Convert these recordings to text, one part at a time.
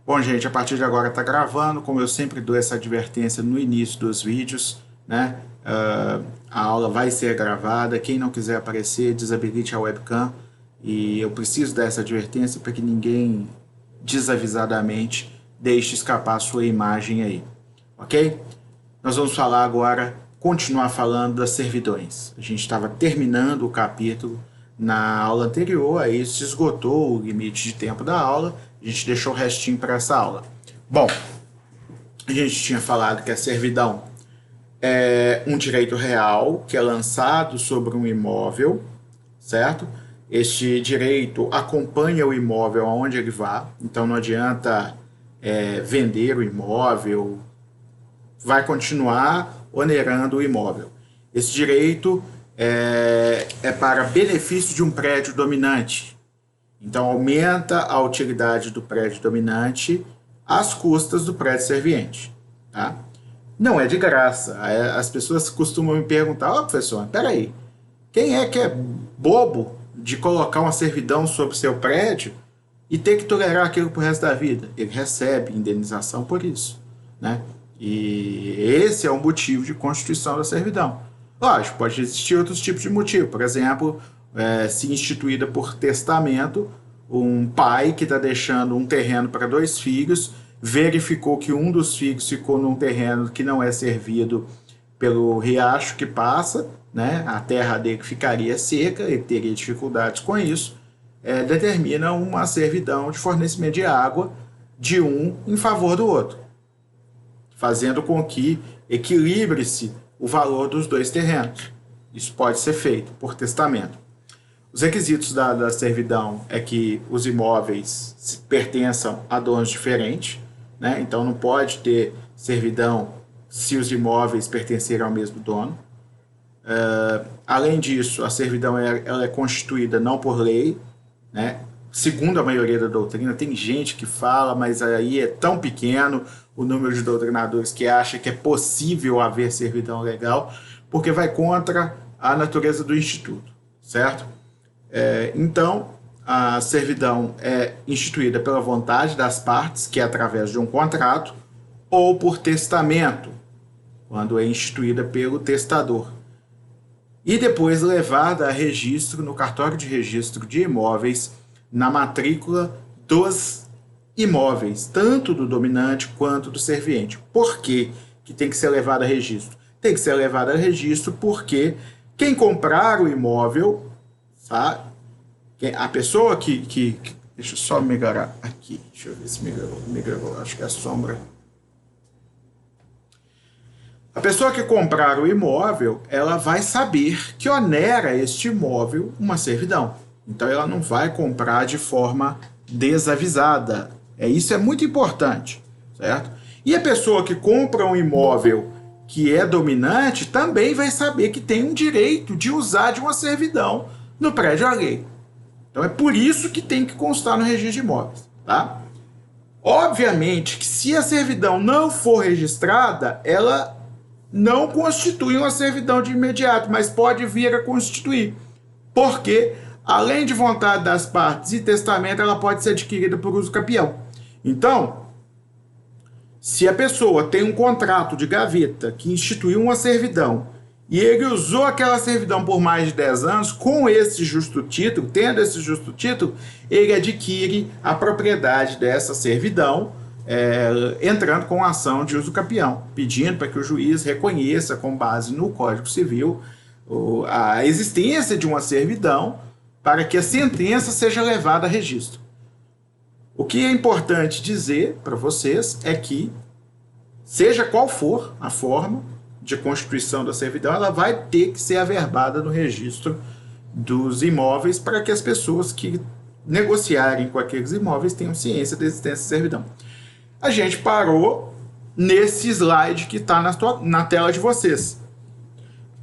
Bom, gente, a partir de agora tá gravando, como eu sempre dou essa advertência no início dos vídeos, né? A aula vai ser gravada, quem não quiser aparecer, desabilite a webcam, e eu preciso dar essa advertência para que ninguém desavisadamente deixe escapar a sua imagem aí, ok? Nós vamos falar agora, continuar falando das servidões. A gente estava terminando o capítulo na aula anterior, aí se esgotou o limite de tempo da aula, a gente deixou o restinho para essa aula. Bom, a gente tinha falado que a servidão é um direito real que é lançado sobre um imóvel, certo? Este direito acompanha o imóvel aonde ele vá, então não adianta vender o imóvel, vai continuar onerando o imóvel. Esse direito é para benefício de um prédio dominante. Então, aumenta a utilidade do prédio dominante às custas do prédio serviente. Tá? Não é de graça. As pessoas costumam me perguntar: ó, professor, peraí, quem é que é bobo de colocar uma servidão sobre o seu prédio e ter que tolerar aquilo pro resto da vida? Ele recebe indenização por isso, né? E esse é o motivo de constituição da servidão. Lógico, pode existir outros tipos de motivo. Por exemplo, se instituída por testamento, um pai que está deixando um terreno para dois filhos, verificou que um dos filhos ficou num terreno que não é servido pelo riacho que passa, né? A terra dele ficaria seca, ele teria dificuldades com isso, determina uma servidão de fornecimento de água de um em favor do outro, fazendo com que equilibre-se o valor dos dois terrenos. Isso pode ser feito por testamento. Os requisitos da servidão é que os imóveis pertençam a donos diferentes, né? Então não pode ter servidão se os imóveis pertencerem ao mesmo dono. Além disso, a servidão ela é constituída não por lei, né? Segundo a maioria da doutrina, tem gente que fala, mas aí é tão pequeno o número de doutrinadores que acha que é possível haver servidão legal, porque vai contra a natureza do instituto, certo? Então, a servidão é instituída pela vontade das partes, que é através de um contrato, ou por testamento, quando é instituída pelo testador. E depois levada a registro no cartório de registro de imóveis, na matrícula dos imóveis, tanto do dominante quanto do serviente. Por que tem que ser levado a registro? Tem que ser levado a registro porque quem comprar o imóvel, tá? A pessoa que deixa eu só melhorar aqui, deixa eu ver se melhorou, acho que é a sombra. A pessoa que comprar o imóvel, ela vai saber que onera este imóvel uma servidão. Então ela não vai comprar de forma desavisada. Isso é muito importante, certo? E a pessoa que compra um imóvel que é dominante também vai saber que tem um direito de usar de uma servidão no prédio alheio. Então é por isso que tem que constar no registro de imóveis, tá? Obviamente que se a servidão não for registrada, ela não constitui uma servidão de imediato, mas pode vir a constituir. Porque, além de vontade das partes e testamento, ela pode ser adquirida por uso capião. Então, se a pessoa tem um contrato de gaveta que instituiu uma servidão e ele usou aquela servidão por mais de 10 anos, com esse justo título, tendo esse justo título, ele adquire a propriedade dessa servidão, entrando com a ação de uso capião, pedindo para que o juiz reconheça, com base no Código Civil, a existência de uma servidão para que a sentença seja levada a registro. O que é importante dizer para vocês é que, seja qual for a forma de constituição da servidão, ela vai ter que ser averbada no registro dos imóveis para que as pessoas que negociarem com aqueles imóveis tenham ciência da existência da servidão. A gente parou nesse slide que está na tela de vocês,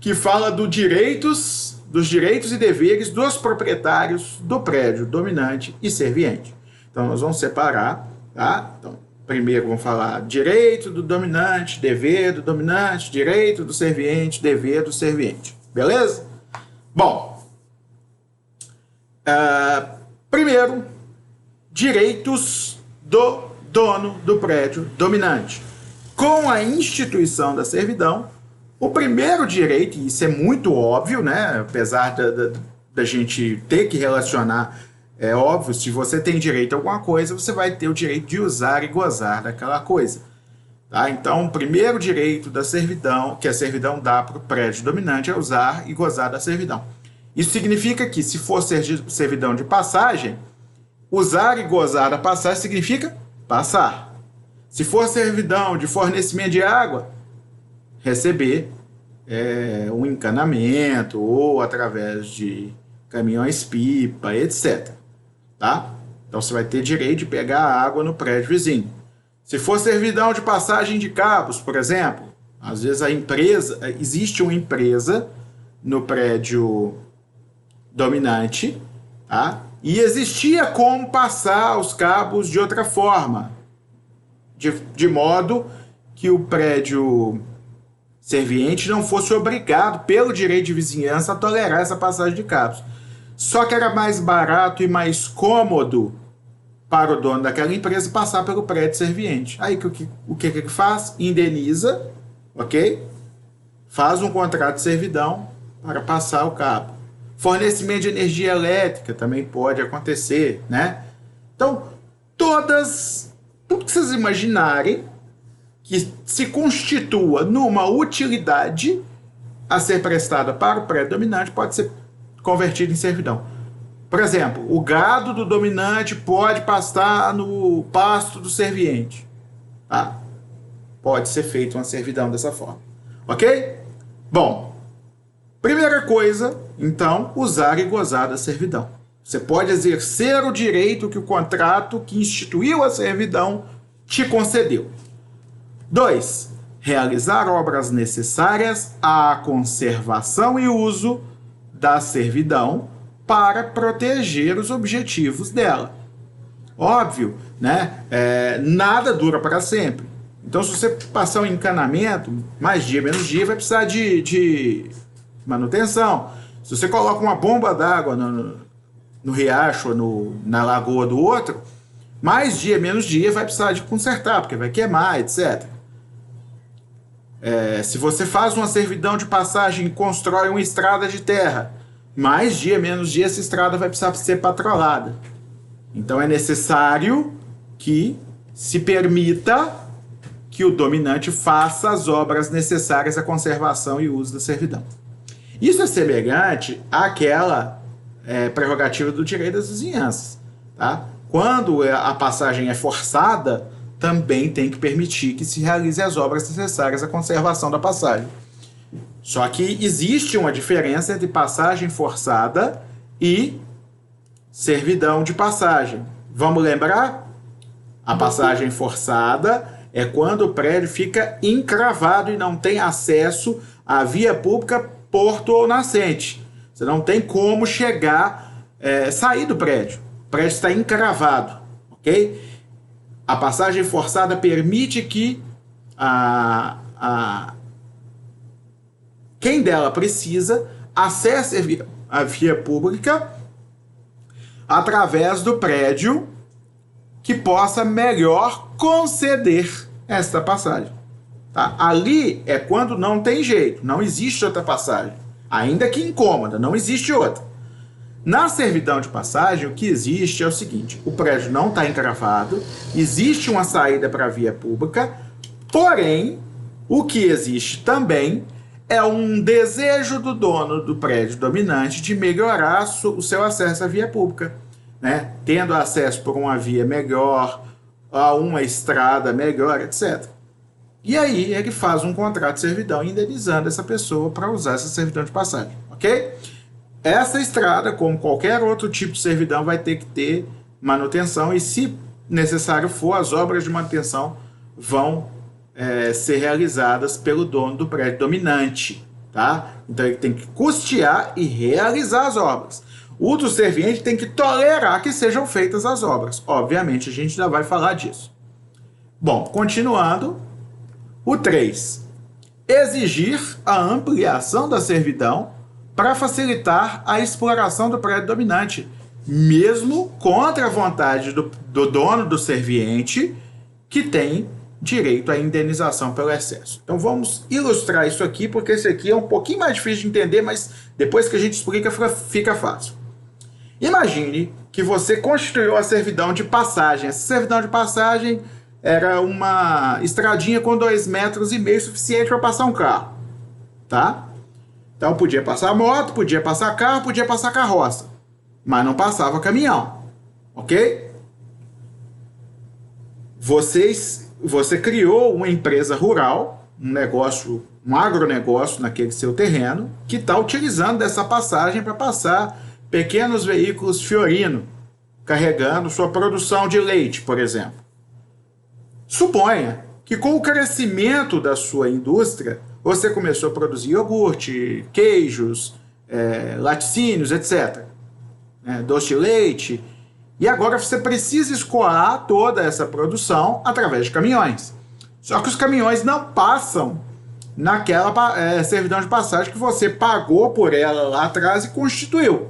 que fala dos direitos e deveres dos proprietários do prédio dominante e serviente. Então, nós vamos separar, tá? Então, primeiro vamos falar direito do dominante, dever do dominante, direito do serviente, dever do serviente. Beleza? Bom, primeiro, direitos do dono do prédio dominante. Com a instituição da servidão, o primeiro direito, e isso é muito óbvio, né? Apesar da gente ter que relacionar, é óbvio, se você tem direito a alguma coisa, você vai ter o direito de usar e gozar daquela coisa. Tá? Então, o primeiro direito da servidão, que a servidão dá para o prédio dominante, é usar e gozar da servidão. Isso significa que, se for servidão de passagem, usar e gozar da passagem significa passar. Se for servidão de fornecimento de água, receber um encanamento ou através de caminhões-pipa, etc. Tá? Então você vai ter direito de pegar a água no prédio vizinho. Se for servidão de passagem de cabos, por exemplo, às vezes existe uma empresa no prédio dominante, tá? E existia como passar os cabos de outra forma, de modo que o prédio serviente não fosse obrigado, pelo direito de vizinhança, a tolerar essa passagem de cabos. Só que era mais barato e mais cômodo para o dono daquela empresa passar pelo prédio serviente. Aí o que ele faz? Indeniza, ok? Faz um contrato de servidão para passar o cabo. Fornecimento de energia elétrica também pode acontecer, né? Então, tudo que vocês imaginarem que se constitua numa utilidade a ser prestada para o prédio dominante pode ser convertido em servidão. Por exemplo, o gado do dominante pode pastar no pasto do serviente. Tá? Pode ser feita uma servidão dessa forma. Ok? Bom, primeira coisa, então, usar e gozar da servidão. Você pode exercer o direito que o contrato que instituiu a servidão te concedeu. 2. Realizar obras necessárias à conservação e uso da servidão para proteger os objetivos dela. Óbvio, né? Nada dura para sempre. Então, se você passar um encanamento, mais dia, menos dia, vai precisar de manutenção. Se você coloca uma bomba d'água no riacho, na lagoa do outro, mais dia, menos dia, vai precisar de consertar, porque vai queimar, etc. Se você faz uma servidão de passagem e constrói uma estrada de terra, mais dia, menos dia, essa estrada vai precisar ser patrolada. Então é necessário que se permita que o dominante faça as obras necessárias à conservação e uso da servidão. Isso é semelhante àquela prerrogativa do direito das vizinhanças. Tá? Quando a passagem é forçada, também tem que permitir que se realize as obras necessárias à conservação da passagem. Só que existe uma diferença entre passagem forçada e servidão de passagem. Vamos lembrar? A passagem forçada é quando o prédio fica encravado e não tem acesso à via pública, porto ou nascente. Você não tem como sair do prédio. O prédio está encravado, ok? A passagem forçada permite que quem dela precisa acesse a via pública através do prédio que possa melhor conceder esta passagem. Tá? Ali é quando não tem jeito, não existe outra passagem. Ainda que incômoda, não existe outra. Na servidão de passagem, o que existe é o seguinte: o prédio não está encravado, existe uma saída para a via pública, porém, o que existe também é um desejo do dono do prédio dominante de melhorar o seu acesso à via pública, né? Tendo acesso por uma via melhor, a uma estrada melhor, etc. E aí ele faz um contrato de servidão indenizando essa pessoa para usar essa servidão de passagem, ok? Essa estrada, como qualquer outro tipo de servidão, vai ter que ter manutenção e, se necessário for, as obras de manutenção vão ser realizadas pelo dono do prédio dominante, tá? Então ele tem que custear e realizar as obras. O do serviente tem que tolerar que sejam feitas as obras. Obviamente, a gente já vai falar disso. Bom, continuando, o 3. Exigir a ampliação da servidão para facilitar a exploração do prédio dominante, mesmo contra a vontade do dono do serviente, que tem direito à indenização pelo excesso. Então vamos ilustrar isso aqui, porque esse aqui é um pouquinho mais difícil de entender, mas depois que a gente explica fica fácil. Imagine que você constituiu a servidão de passagem. Essa servidão de passagem era uma estradinha com 2,5 metros suficiente para passar um carro, tá? Então podia passar moto, podia passar carro, podia passar carroça, mas não passava caminhão, ok? Você criou uma empresa rural, um negócio, um agronegócio naquele seu terreno, que está utilizando dessa passagem para passar pequenos veículos Fiorino, carregando sua produção de leite, por exemplo. Suponha que com o crescimento da sua indústria, você começou a produzir iogurte, queijos, laticínios, etc. Doce de leite. E agora você precisa escoar toda essa produção através de caminhões. Só que os caminhões não passam naquela servidão de passagem que você pagou por ela lá atrás e constituiu.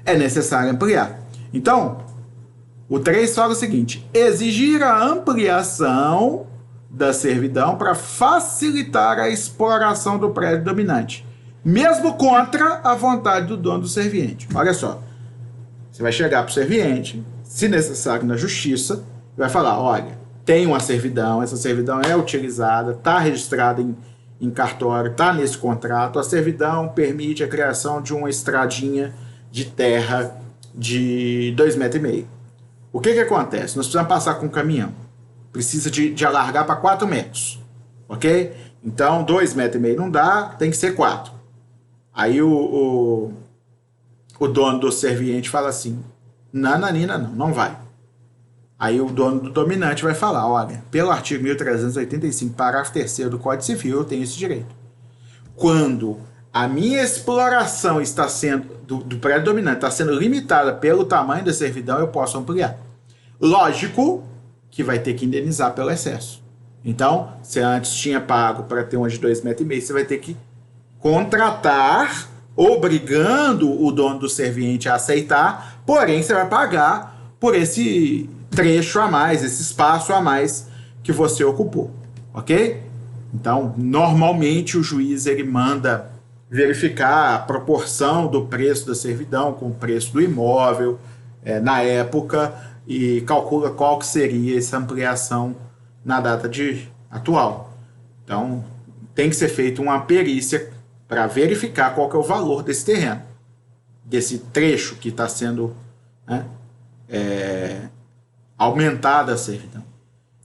É necessário ampliar. Então, o 3 fala o seguinte: exigir a ampliação da servidão para facilitar a exploração do prédio dominante, mesmo contra a vontade do dono do serviente. Olha só, você vai chegar para o serviente, se necessário na justiça, e vai falar: olha, tem uma servidão, essa servidão é utilizada, está registrada em cartório, está nesse contrato, a servidão permite a criação de uma estradinha de terra de 2,5 metros. O que acontece? Nós precisamos passar com um caminhão. Precisa de alargar para 4 metros. Ok? Então, 2,5 metros não dá, tem que ser 4. Aí o dono do serviente fala assim: nananina, não vai. Aí o dono do dominante vai falar: olha, pelo artigo 1385, parágrafo 3º do Código Civil, eu tenho esse direito. Quando a minha exploração está sendo do prédio dominante está sendo limitada pelo tamanho da servidão, eu posso ampliar. Lógico que vai ter que indenizar pelo excesso. Então, se antes tinha pago para ter uma de 2,5 metros, você vai ter que contratar, obrigando o dono do serviente a aceitar, porém você vai pagar por esse trecho a mais, esse espaço a mais que você ocupou, ok? Então, normalmente o juiz ele manda verificar a proporção do preço da servidão com o preço do imóvel na época e calcula qual que seria essa ampliação na data atual. Então, tem que ser feita uma perícia para verificar qual que é o valor desse terreno, desse trecho que está sendo aumentada a servidão.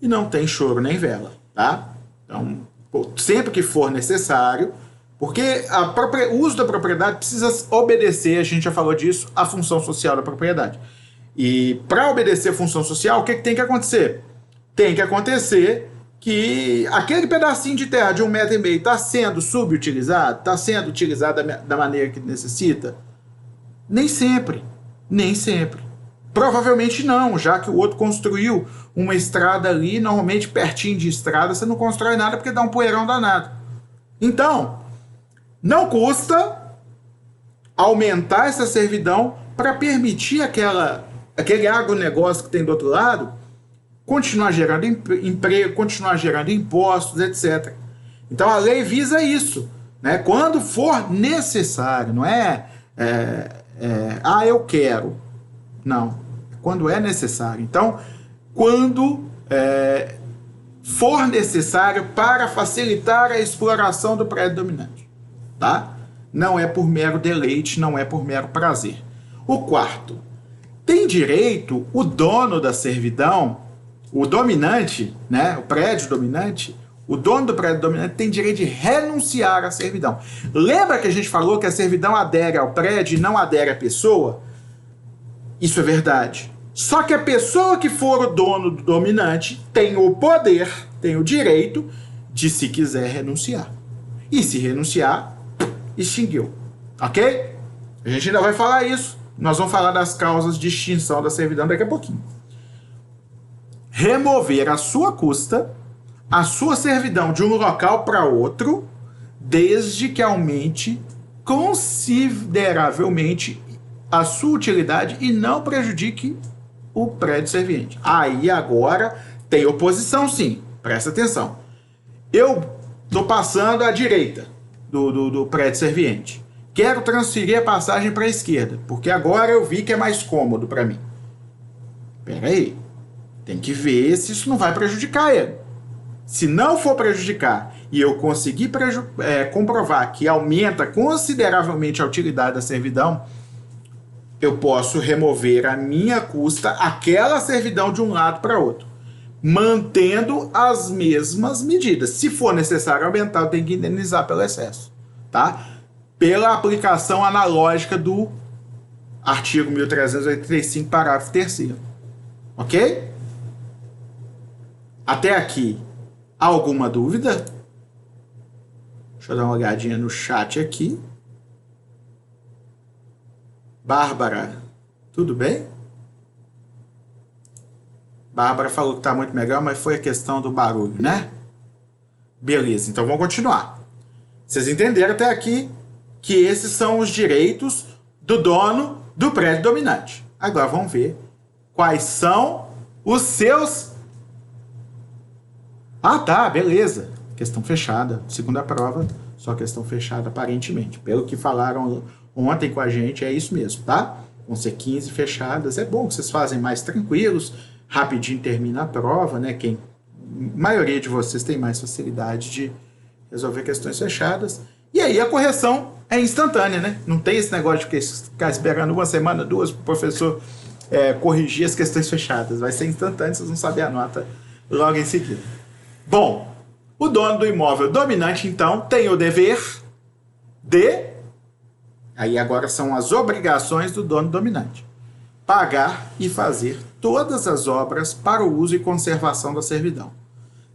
E não tem choro nem vela, tá? Então, sempre que for necessário, porque o uso da propriedade precisa obedecer, a gente já falou disso, a função social da propriedade. E para obedecer a função social, o que tem que acontecer? Tem que acontecer que aquele pedacinho de terra de 1,5 metro está sendo subutilizado, está sendo utilizado da maneira que necessita? Nem sempre. Provavelmente não, já que o outro construiu uma estrada ali, normalmente pertinho de estrada, você não constrói nada porque dá um poeirão danado. Então, não custa aumentar essa servidão para permitir aquele agronegócio que tem do outro lado continuar gerando emprego, continuar gerando impostos, etc. Então a lei visa isso, né? Quando for necessário, não eu quero. Não, quando é necessário. Então, quando for necessário para facilitar a exploração do prédio dominante, tá? Não é por mero deleite, não é por mero prazer. O quarto, tem direito o dono da servidão, o dominante, né, o prédio dominante, o dono do prédio dominante tem direito de renunciar à servidão. Lembra que a gente falou que a servidão adere ao prédio e não adere à pessoa? Isso é verdade. Só que a pessoa que for o dono do dominante tem o poder, tem o direito de, se quiser, renunciar. E se renunciar, extinguiu. Ok? A gente ainda vai falar isso. Nós vamos falar das causas de extinção da servidão daqui a pouquinho. Remover à sua custa a sua servidão de um local para outro, desde que aumente consideravelmente a sua utilidade e não prejudique o prédio serviente. Aí agora Tem oposição, sim. Presta atenção. Eu estou passando à direita do prédio serviente. Quero transferir a passagem para a esquerda, porque agora eu vi que é mais cômodo para mim. Espera aí. Tem que ver se isso não vai prejudicar ele. Se não for prejudicar e eu conseguir comprovar que aumenta consideravelmente a utilidade da servidão, eu posso remover a minha custa aquela servidão de um lado para outro, mantendo as mesmas medidas. Se for necessário aumentar, eu tenho que indenizar pelo excesso, tá? Pela aplicação analógica do artigo 1385, parágrafo 3º. Ok? Até aqui, alguma dúvida? Deixa eu dar uma olhadinha no chat aqui. Bárbara, tudo bem? Bárbara falou que tá muito legal, mas foi a questão do barulho, né? Beleza, então vamos continuar. Vocês entenderam até aqui que esses são os direitos do dono do prédio dominante. Agora vamos ver quais são os seus... Ah, tá, beleza. Questão fechada. Segunda prova, só questão fechada aparentemente. Pelo que falaram ontem com a gente, é isso mesmo, tá? Vão ser 15 fechadas. É bom que vocês fazem mais tranquilos, rapidinho termina a prova, né? A maioria de vocês tem mais facilidade de resolver questões fechadas. E aí a correção é instantânea, né? Não tem esse negócio de ficar esperando uma semana, duas, para o professor corrigir as questões fechadas. Vai ser instantâneo, vocês vão saber a nota logo em seguida. Bom, o dono do imóvel dominante, então, tem o dever de... Aí agora são as obrigações do dono dominante. Pagar e fazer todas as obras para o uso e conservação da servidão.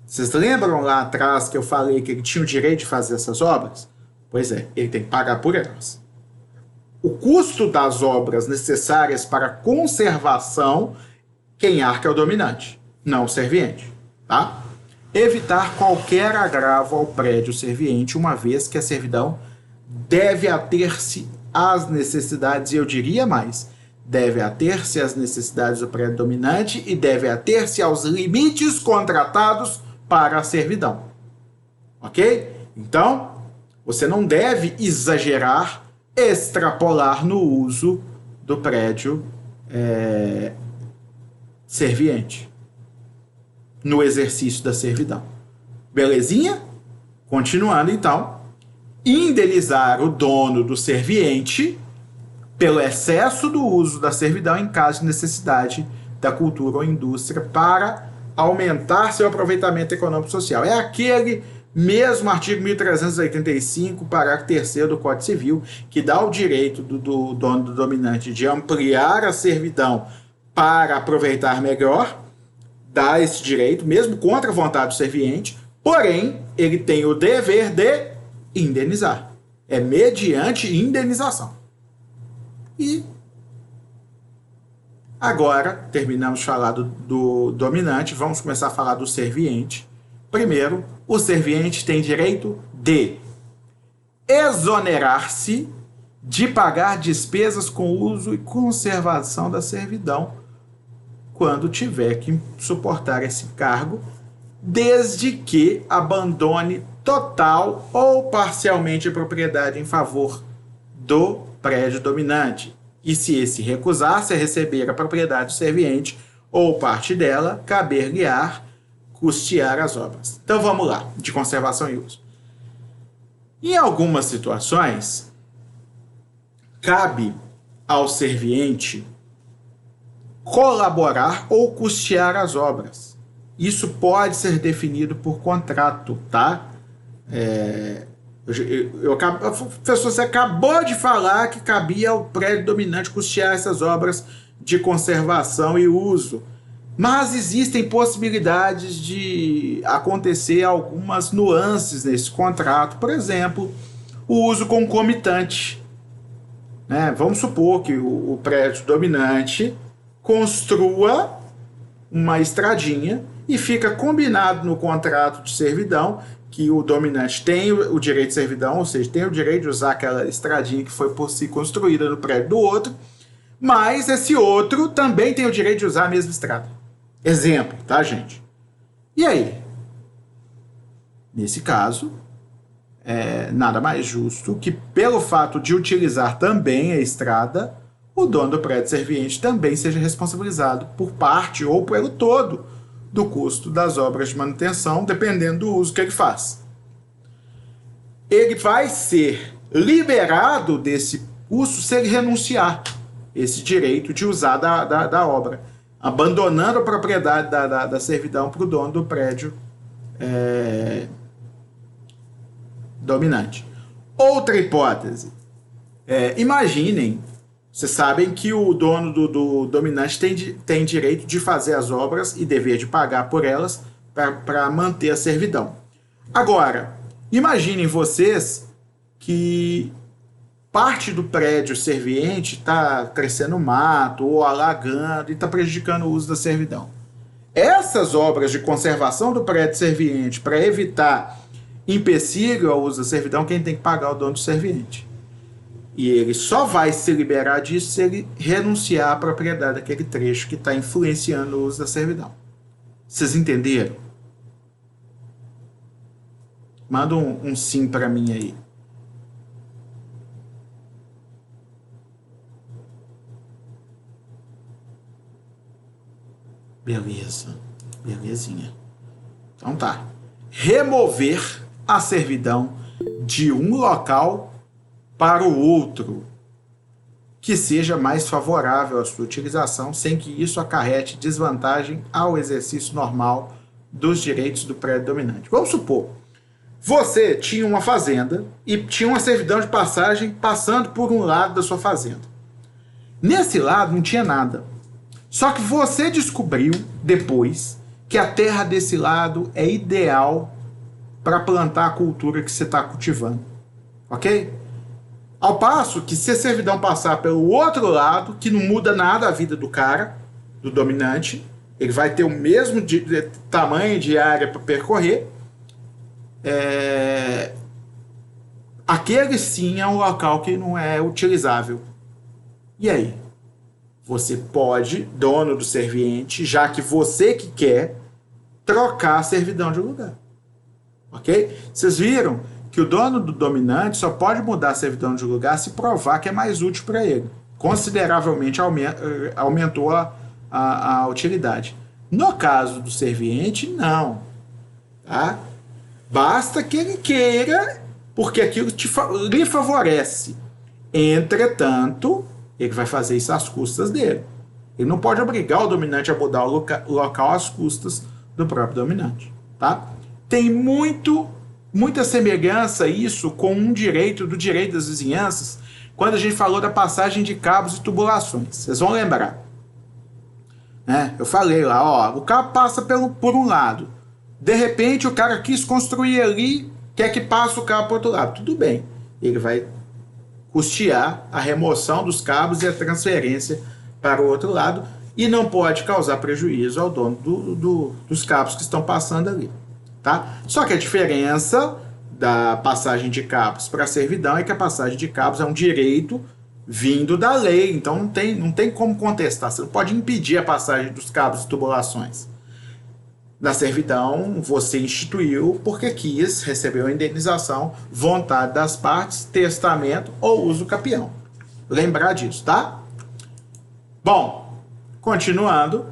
Vocês lembram lá atrás que eu falei que ele tinha o direito de fazer essas obras? Pois é, ele tem que pagar por elas. O custo das obras necessárias para a conservação, quem arca é o dominante, não o serviente, tá? Evitar qualquer agravo ao prédio serviente, uma vez que a servidão deve ater-se às necessidades, e eu diria mais, deve ater-se às necessidades do prédio dominante e deve ater-se aos limites contratados para a servidão. Ok? Então, você não deve exagerar, extrapolar no uso do prédio serviente, no exercício da servidão. Belezinha? Continuando, então. Indenizar o dono do serviente pelo excesso do uso da servidão em caso de necessidade da cultura ou indústria para aumentar seu aproveitamento econômico social. É aquele mesmo artigo 1385, parágrafo 3º do Código Civil, que dá o direito do dono do dominante de ampliar a servidão para aproveitar melhor, dá esse direito, mesmo contra a vontade do serviente, porém, ele tem o dever de indenizar. É mediante indenização. E agora, terminamos de falar do dominante, vamos começar a falar do serviente. Primeiro, o serviente tem direito de exonerar-se de pagar despesas com uso e conservação da servidão quando tiver que suportar esse cargo, desde que abandone total ou parcialmente a propriedade em favor do prédio dominante. E se esse recusar-se a receber a propriedade do serviente ou parte dela, caber-lhe-á custear as obras. Então vamos lá, de conservação e uso. Em algumas situações, cabe ao serviente colaborar ou custear as obras. Isso pode ser definido por contrato, tá? Professor, você acabou de falar que cabia ao prédio dominante custear essas obras de conservação e uso, mas existem possibilidades de acontecer algumas nuances nesse contrato. Por exemplo, o uso concomitante, né? Vamos supor que o prédio dominante construa uma estradinha e fica combinado no contrato de servidão que o dominante tem o direito de servidão, ou seja, tem o direito de usar aquela estradinha que foi por si construída no prédio do outro, mas esse outro também tem o direito de usar a mesma estrada. Exemplo, tá, gente? E aí? Nesse caso, nada mais justo que, pelo fato de utilizar também a estrada, o dono do prédio serviente também seja responsabilizado por parte ou pelo todo do custo das obras de manutenção, dependendo do uso que ele faz. Ele vai ser liberado desse custo se ele renunciar esse direito de usar da obra, abandonando a propriedade da servidão para o dono do prédio dominante. Outra hipótese. Imaginem, vocês sabem que o dono do dominante tem direito de fazer as obras e dever de pagar por elas para manter a servidão. Agora, imaginem vocês que parte do prédio serviente está crescendo mato ou alagando e está prejudicando o uso da servidão. Essas obras de conservação do prédio serviente para evitar empecilho ao uso da servidão, quem tem que pagar é o dono do serviente. E ele só vai se liberar disso se ele renunciar à propriedade daquele trecho que está influenciando o uso da servidão. Vocês entenderam? Manda um sim para mim aí. Beleza. Belezinha. Então tá. Remover a servidão de um local para o outro que seja mais favorável à sua utilização, sem que isso acarrete desvantagem ao exercício normal dos direitos do prédio dominante. Vamos supor, você tinha uma fazenda e tinha uma servidão de passagem passando por um lado da sua fazenda. Nesse lado não tinha nada. Só que você descobriu depois que a terra desse lado é ideal para plantar a cultura que você está cultivando. Ok? Ao passo que se a servidão passar pelo outro lado, que não muda nada a vida do cara, do dominante, ele vai ter o mesmo tamanho de área para percorrer, aquele sim é um local que não é utilizável. E aí? Você pode, dono do serviente, já que você que quer, trocar a servidão de lugar. Ok? Vocês viram que o dono do dominante só pode mudar a servidão de lugar se provar que é mais útil para ele. Consideravelmente aumentou a utilidade. No caso do serviente, não. Tá? Basta que ele queira, porque aquilo lhe favorece. Entretanto, ele vai fazer isso às custas dele. Ele não pode obrigar o dominante a mudar o local às custas do próprio dominante. Tá? Tem muita semelhança isso com do direito das vizinhanças, quando a gente falou da passagem de cabos e tubulações. Vocês vão lembrar. Eu falei lá, ó, o cabo passa por um lado. De repente o cara quis construir ali, quer que passe o cabo para o outro lado. Tudo bem. Ele vai custear a remoção dos cabos e a transferência para o outro lado e não pode causar prejuízo ao dono dos cabos que estão passando ali. Tá? Só que a diferença da passagem de cabos para a servidão é que a passagem de cabos é um direito vindo da lei, então não tem como contestar, você não pode impedir a passagem dos cabos e tubulações. Na servidão, você instituiu porque quis, recebeu a indenização, vontade das partes, testamento ou uso capião. Lembrar disso, tá? Bom, continuando,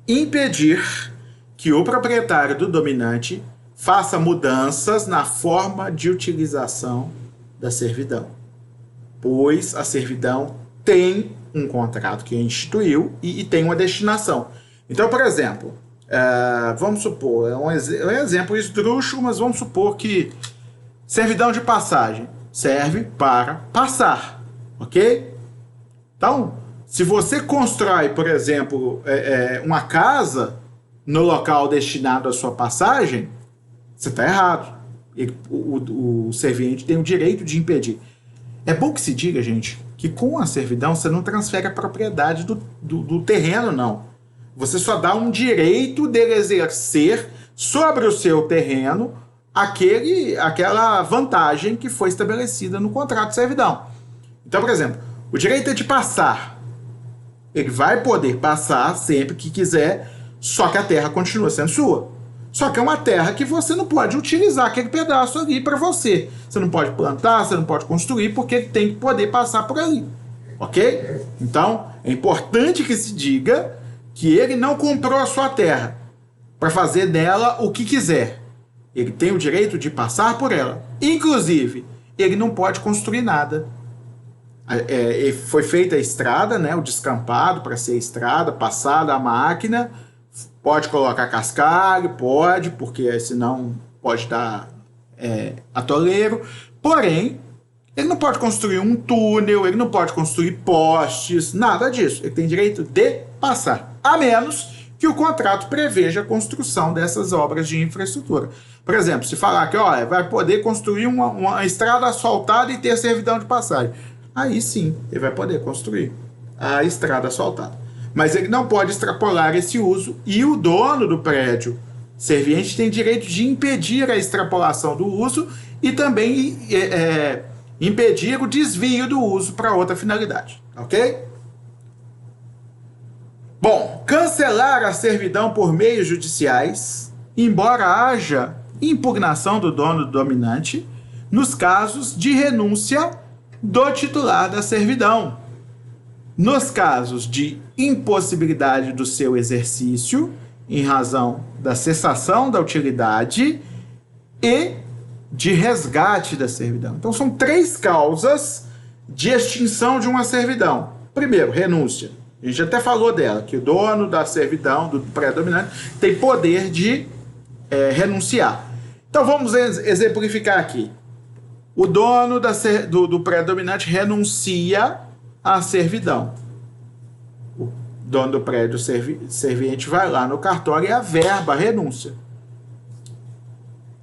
impedir que o proprietário do dominante faça mudanças na forma de utilização da servidão, pois a servidão tem um contrato que instituiu e tem uma destinação. Então, por exemplo, vamos supor, é um exemplo esdrúxulo, mas vamos supor que servidão de passagem serve para passar, ok? Então, se você constrói, por exemplo, uma casa no local destinado à sua passagem, você está errado. O serviente tem o direito de impedir. É bom que se diga, gente, que com a servidão você não transfere a propriedade do terreno, não. Você só dá um direito dele exercer sobre o seu terreno aquela vantagem que foi estabelecida no contrato de servidão. Então, por exemplo, o direito é de passar. Ele vai poder passar sempre que quiser, só que a terra continua sendo sua. Só que é uma terra que você não pode utilizar aquele pedaço ali para você. Você não pode plantar, você não pode construir, porque ele tem que poder passar por ali. Ok? Então, é importante que se diga que ele não comprou a sua terra para fazer dela o que quiser. Ele tem o direito de passar por ela. Inclusive, ele não pode construir nada. Foi feita a estrada, né, o descampado para ser a estrada, passada a máquina. Pode colocar cascalho, pode, porque senão pode dar atoleiro. Porém, ele não pode construir um túnel, ele não pode construir postes, nada disso. Ele tem direito de passar, a menos que o contrato preveja a construção dessas obras de infraestrutura. Por exemplo, se falar que vai poder construir uma estrada asfaltada e ter servidão de passagem, aí sim ele vai poder construir a estrada asfaltada. Mas ele não pode extrapolar esse uso, e o dono do prédio serviente tem direito de impedir a extrapolação do uso e também impedir o desvio do uso para outra finalidade, ok? Bom, cancelar a servidão por meios judiciais, embora haja impugnação do dono do dominante, nos casos de renúncia do titular da servidão. Nos casos de impossibilidade do seu exercício, em razão da cessação da utilidade e de resgate da servidão. Então, são 3 causas de extinção de uma servidão. Primeiro, renúncia. A gente até falou dela, que o dono da servidão, do predominante, tem poder de renunciar. Então, vamos exemplificar aqui. O dono do predominante renuncia à servidão. O dono do prédio serviente vai lá no cartório e averba a renúncia.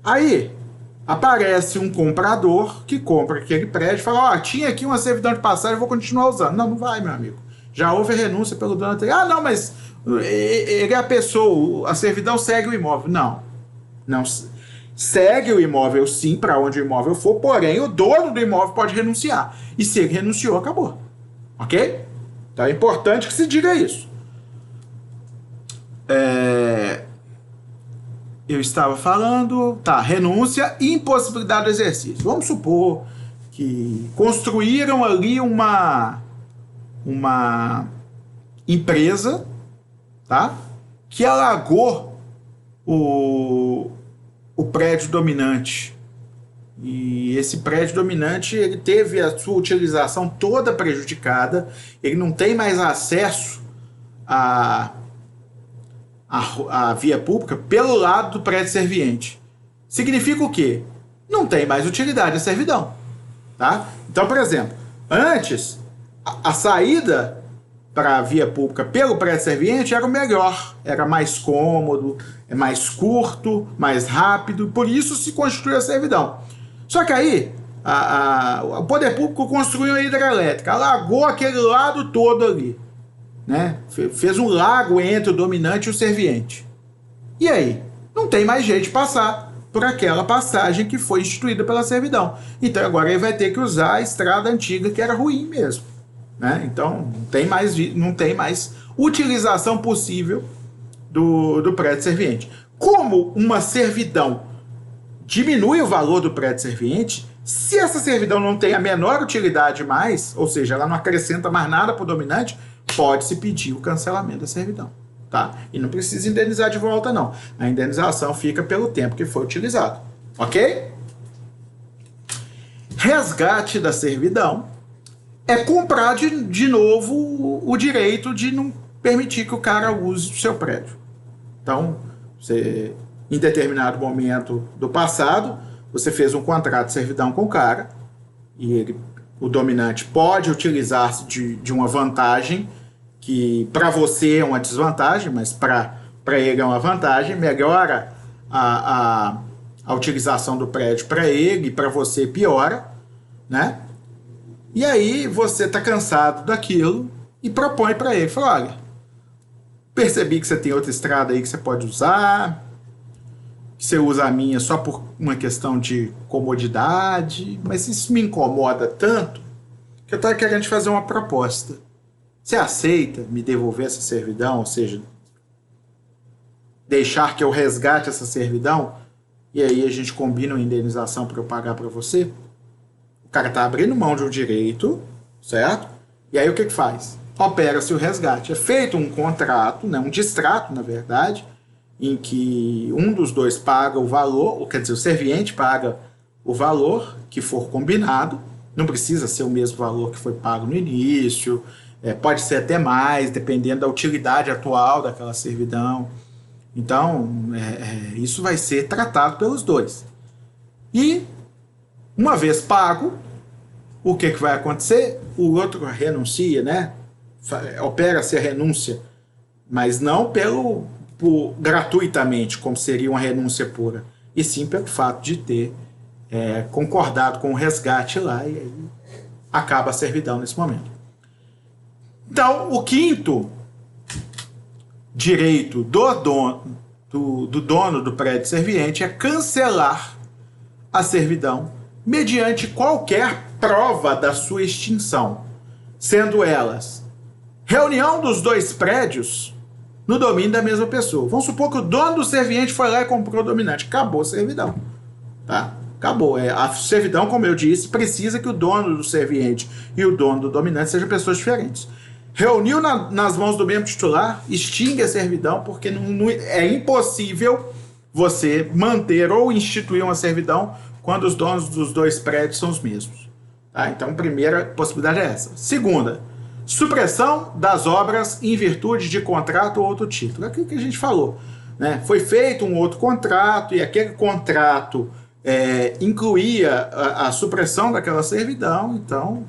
Aí aparece um comprador que compra aquele prédio e fala: tinha aqui uma servidão de passagem, vou continuar usando. Não vai, meu amigo. Já houve a renúncia pelo dono anterior. Não, mas ele é a pessoa, a servidão segue o imóvel. Não segue o imóvel sim, para onde o imóvel for, porém o dono do imóvel pode renunciar. E se ele renunciou, acabou. Ok? Então é importante que se diga isso. Eu estava falando, renúncia e impossibilidade do exercício. Vamos supor que construíram ali uma empresa, que alagou o prédio dominante. E esse prédio dominante, ele teve a sua utilização toda prejudicada, ele não tem mais acesso à via pública pelo lado do prédio serviente. Significa o quê? Não tem mais utilidade a servidão. Então, por exemplo, antes, a saída para a via pública pelo prédio serviente era o melhor, era mais cômodo, mais curto, mais rápido, por isso se constituiu a servidão. Só que aí, o poder público construiu a hidrelétrica, alagou aquele lado todo ali, né? Fez um lago entre o dominante e o serviente. E aí? Não tem mais jeito de passar por aquela passagem que foi instituída pela servidão. Então agora ele vai ter que usar a estrada antiga, que era ruim mesmo, né? Então não tem mais utilização possível do prédio serviente. Como uma servidão diminui o valor do prédio serviente, se essa servidão não tem a menor utilidade mais, ou seja, ela não acrescenta mais nada para o dominante, pode-se pedir o cancelamento da servidão. E não precisa indenizar de volta, não. A indenização fica pelo tempo que foi utilizado. Ok? Resgate da servidão é comprar de novo o direito de não permitir que o cara use o seu prédio. Então, em determinado momento do passado, você fez um contrato de servidão com o cara e o dominante pode utilizar-se de uma vantagem que para você é uma desvantagem, mas para ele é uma vantagem, melhora a utilização do prédio para ele e para você piora, né? E aí você está cansado daquilo e propõe para ele, fala: olha, percebi que você tem outra estrada aí que você pode usar, que você usa a minha só por uma questão de comodidade, mas isso me incomoda tanto que eu estou querendo te fazer uma proposta. Você aceita me devolver essa servidão? Ou seja, deixar que eu resgate essa servidão, e aí a gente combina uma indenização para eu pagar para você, o cara está abrindo mão de um direito, certo? E aí o que faz? Opera-se o resgate. É feito um contrato, né, um distrato, na verdade, em que um dos dois paga o valor, ou quer dizer, o serviente paga o valor que for combinado, não precisa ser o mesmo valor que foi pago no início, pode ser até mais, dependendo da utilidade atual daquela servidão. Então, isso vai ser tratado pelos dois. E, uma vez pago, o que vai acontecer? O outro renuncia, né? Opera-se a renúncia, mas não gratuitamente, como seria uma renúncia pura, e sim pelo fato de ter concordado com o resgate lá, e aí acaba a servidão nesse momento. Então, o quinto direito do dono do prédio serviente é cancelar a servidão mediante qualquer prova da sua extinção, sendo elas reunião dos dois prédios no domínio da mesma pessoa. Vamos supor que o dono do serviente foi lá e comprou o dominante. Acabou a servidão. Tá? Acabou. A servidão, como eu disse, precisa que o dono do serviente e o dono do dominante sejam pessoas diferentes. Reuniu nas mãos do mesmo titular, extingue a servidão, porque é impossível você manter ou instituir uma servidão quando os donos dos dois prédios são os mesmos. Tá? Então, a primeira possibilidade é essa. Segunda, supressão das obras em virtude de contrato ou outro título. É aquilo que a gente falou. Né? Foi feito um outro contrato e aquele contrato incluía a supressão daquela servidão, então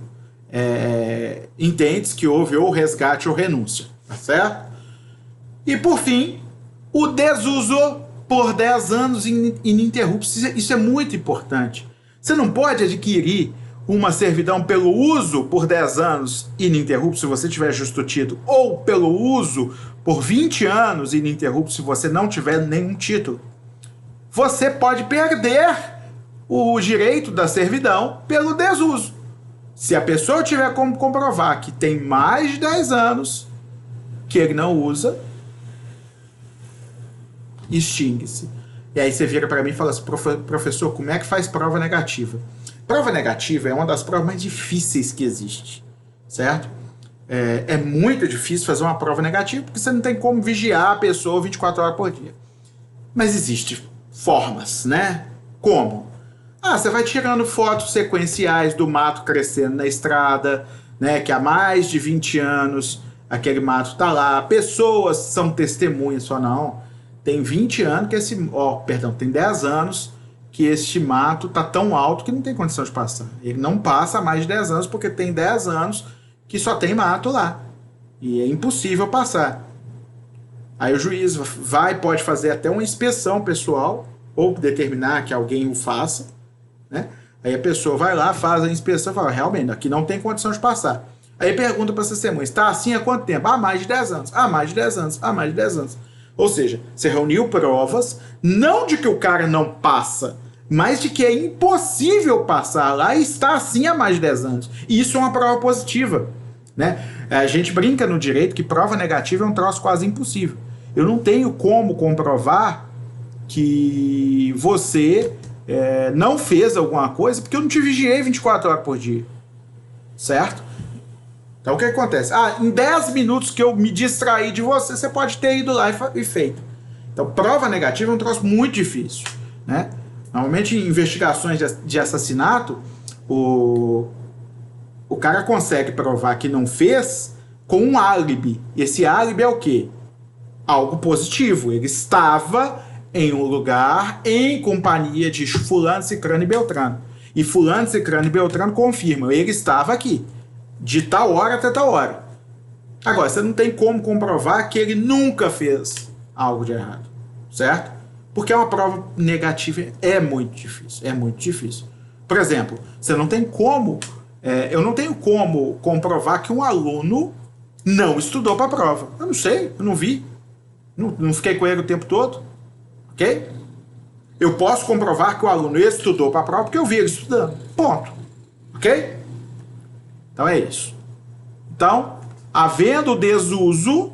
entende-se que houve ou resgate ou renúncia, tá certo? E por fim, o desuso por 10 anos ininterruptos. Isso é muito importante. Você não pode adquirir uma servidão pelo uso por 10 anos ininterruptos se você tiver justo título, ou pelo uso por 20 anos ininterruptos se você não tiver nenhum título. Você pode perder o direito da servidão pelo desuso. Se a pessoa tiver como comprovar que tem mais de 10 anos que ele não usa, extingue-se. E aí você vira para mim e fala assim, professor, como é que faz prova negativa? Prova negativa é uma das provas mais difíceis que existe, certo? É muito difícil fazer uma prova negativa porque você não tem como vigiar a pessoa 24 horas por dia. Mas existem formas, né? Como? Você vai tirando fotos sequenciais do mato crescendo na estrada, né? Que há mais de 20 anos aquele mato está lá. Pessoas são testemunhas, só não. Tem 20 anos que tem 10 anos que este mato está tão alto que não tem condição de passar. Ele não passa há mais de 10 anos porque tem 10 anos que só tem mato lá. E é impossível passar. Aí o juiz pode fazer até uma inspeção pessoal ou determinar que alguém o faça, né? Aí a pessoa vai lá, faz a inspeção e fala, realmente, aqui não tem condição de passar. Aí pergunta para essa testemunha, está assim há quanto tempo? Mais de 10 anos. Mais de 10 anos. Mais de 10 anos. Ou seja, você reuniu provas, não de que o cara não passa, mas de que é impossível passar lá e está assim há mais de 10 anos. E isso é uma prova positiva, né? A gente brinca no direito que prova negativa é um troço quase impossível. Eu não tenho como comprovar que você não fez alguma coisa porque eu não te vigiei 24 horas por dia, certo? Então o que acontece? Em 10 minutos que eu me distraí de você, você pode ter ido lá e feito. Então prova negativa é um troço muito difícil, né? Normalmente em investigações de assassinato, o cara consegue provar que não fez com um álibi. Esse álibi é o quê? Algo positivo. Ele estava em um lugar em companhia de fulano, cicrano e beltrano. E fulano, cicrano e beltrano confirmam. Ele estava aqui, de tal hora até tal hora. Agora, você não tem como comprovar que ele nunca fez algo de errado, certo? Porque uma prova negativa é muito difícil, Por exemplo, você não tem como, eu não tenho como comprovar que um aluno não estudou para a prova. Eu não sei, eu não vi, não fiquei com ele o tempo todo, ok? Eu posso comprovar que o aluno estudou para a prova porque eu vi ele estudando, ponto, ok? Então é isso. Então, havendo desuso,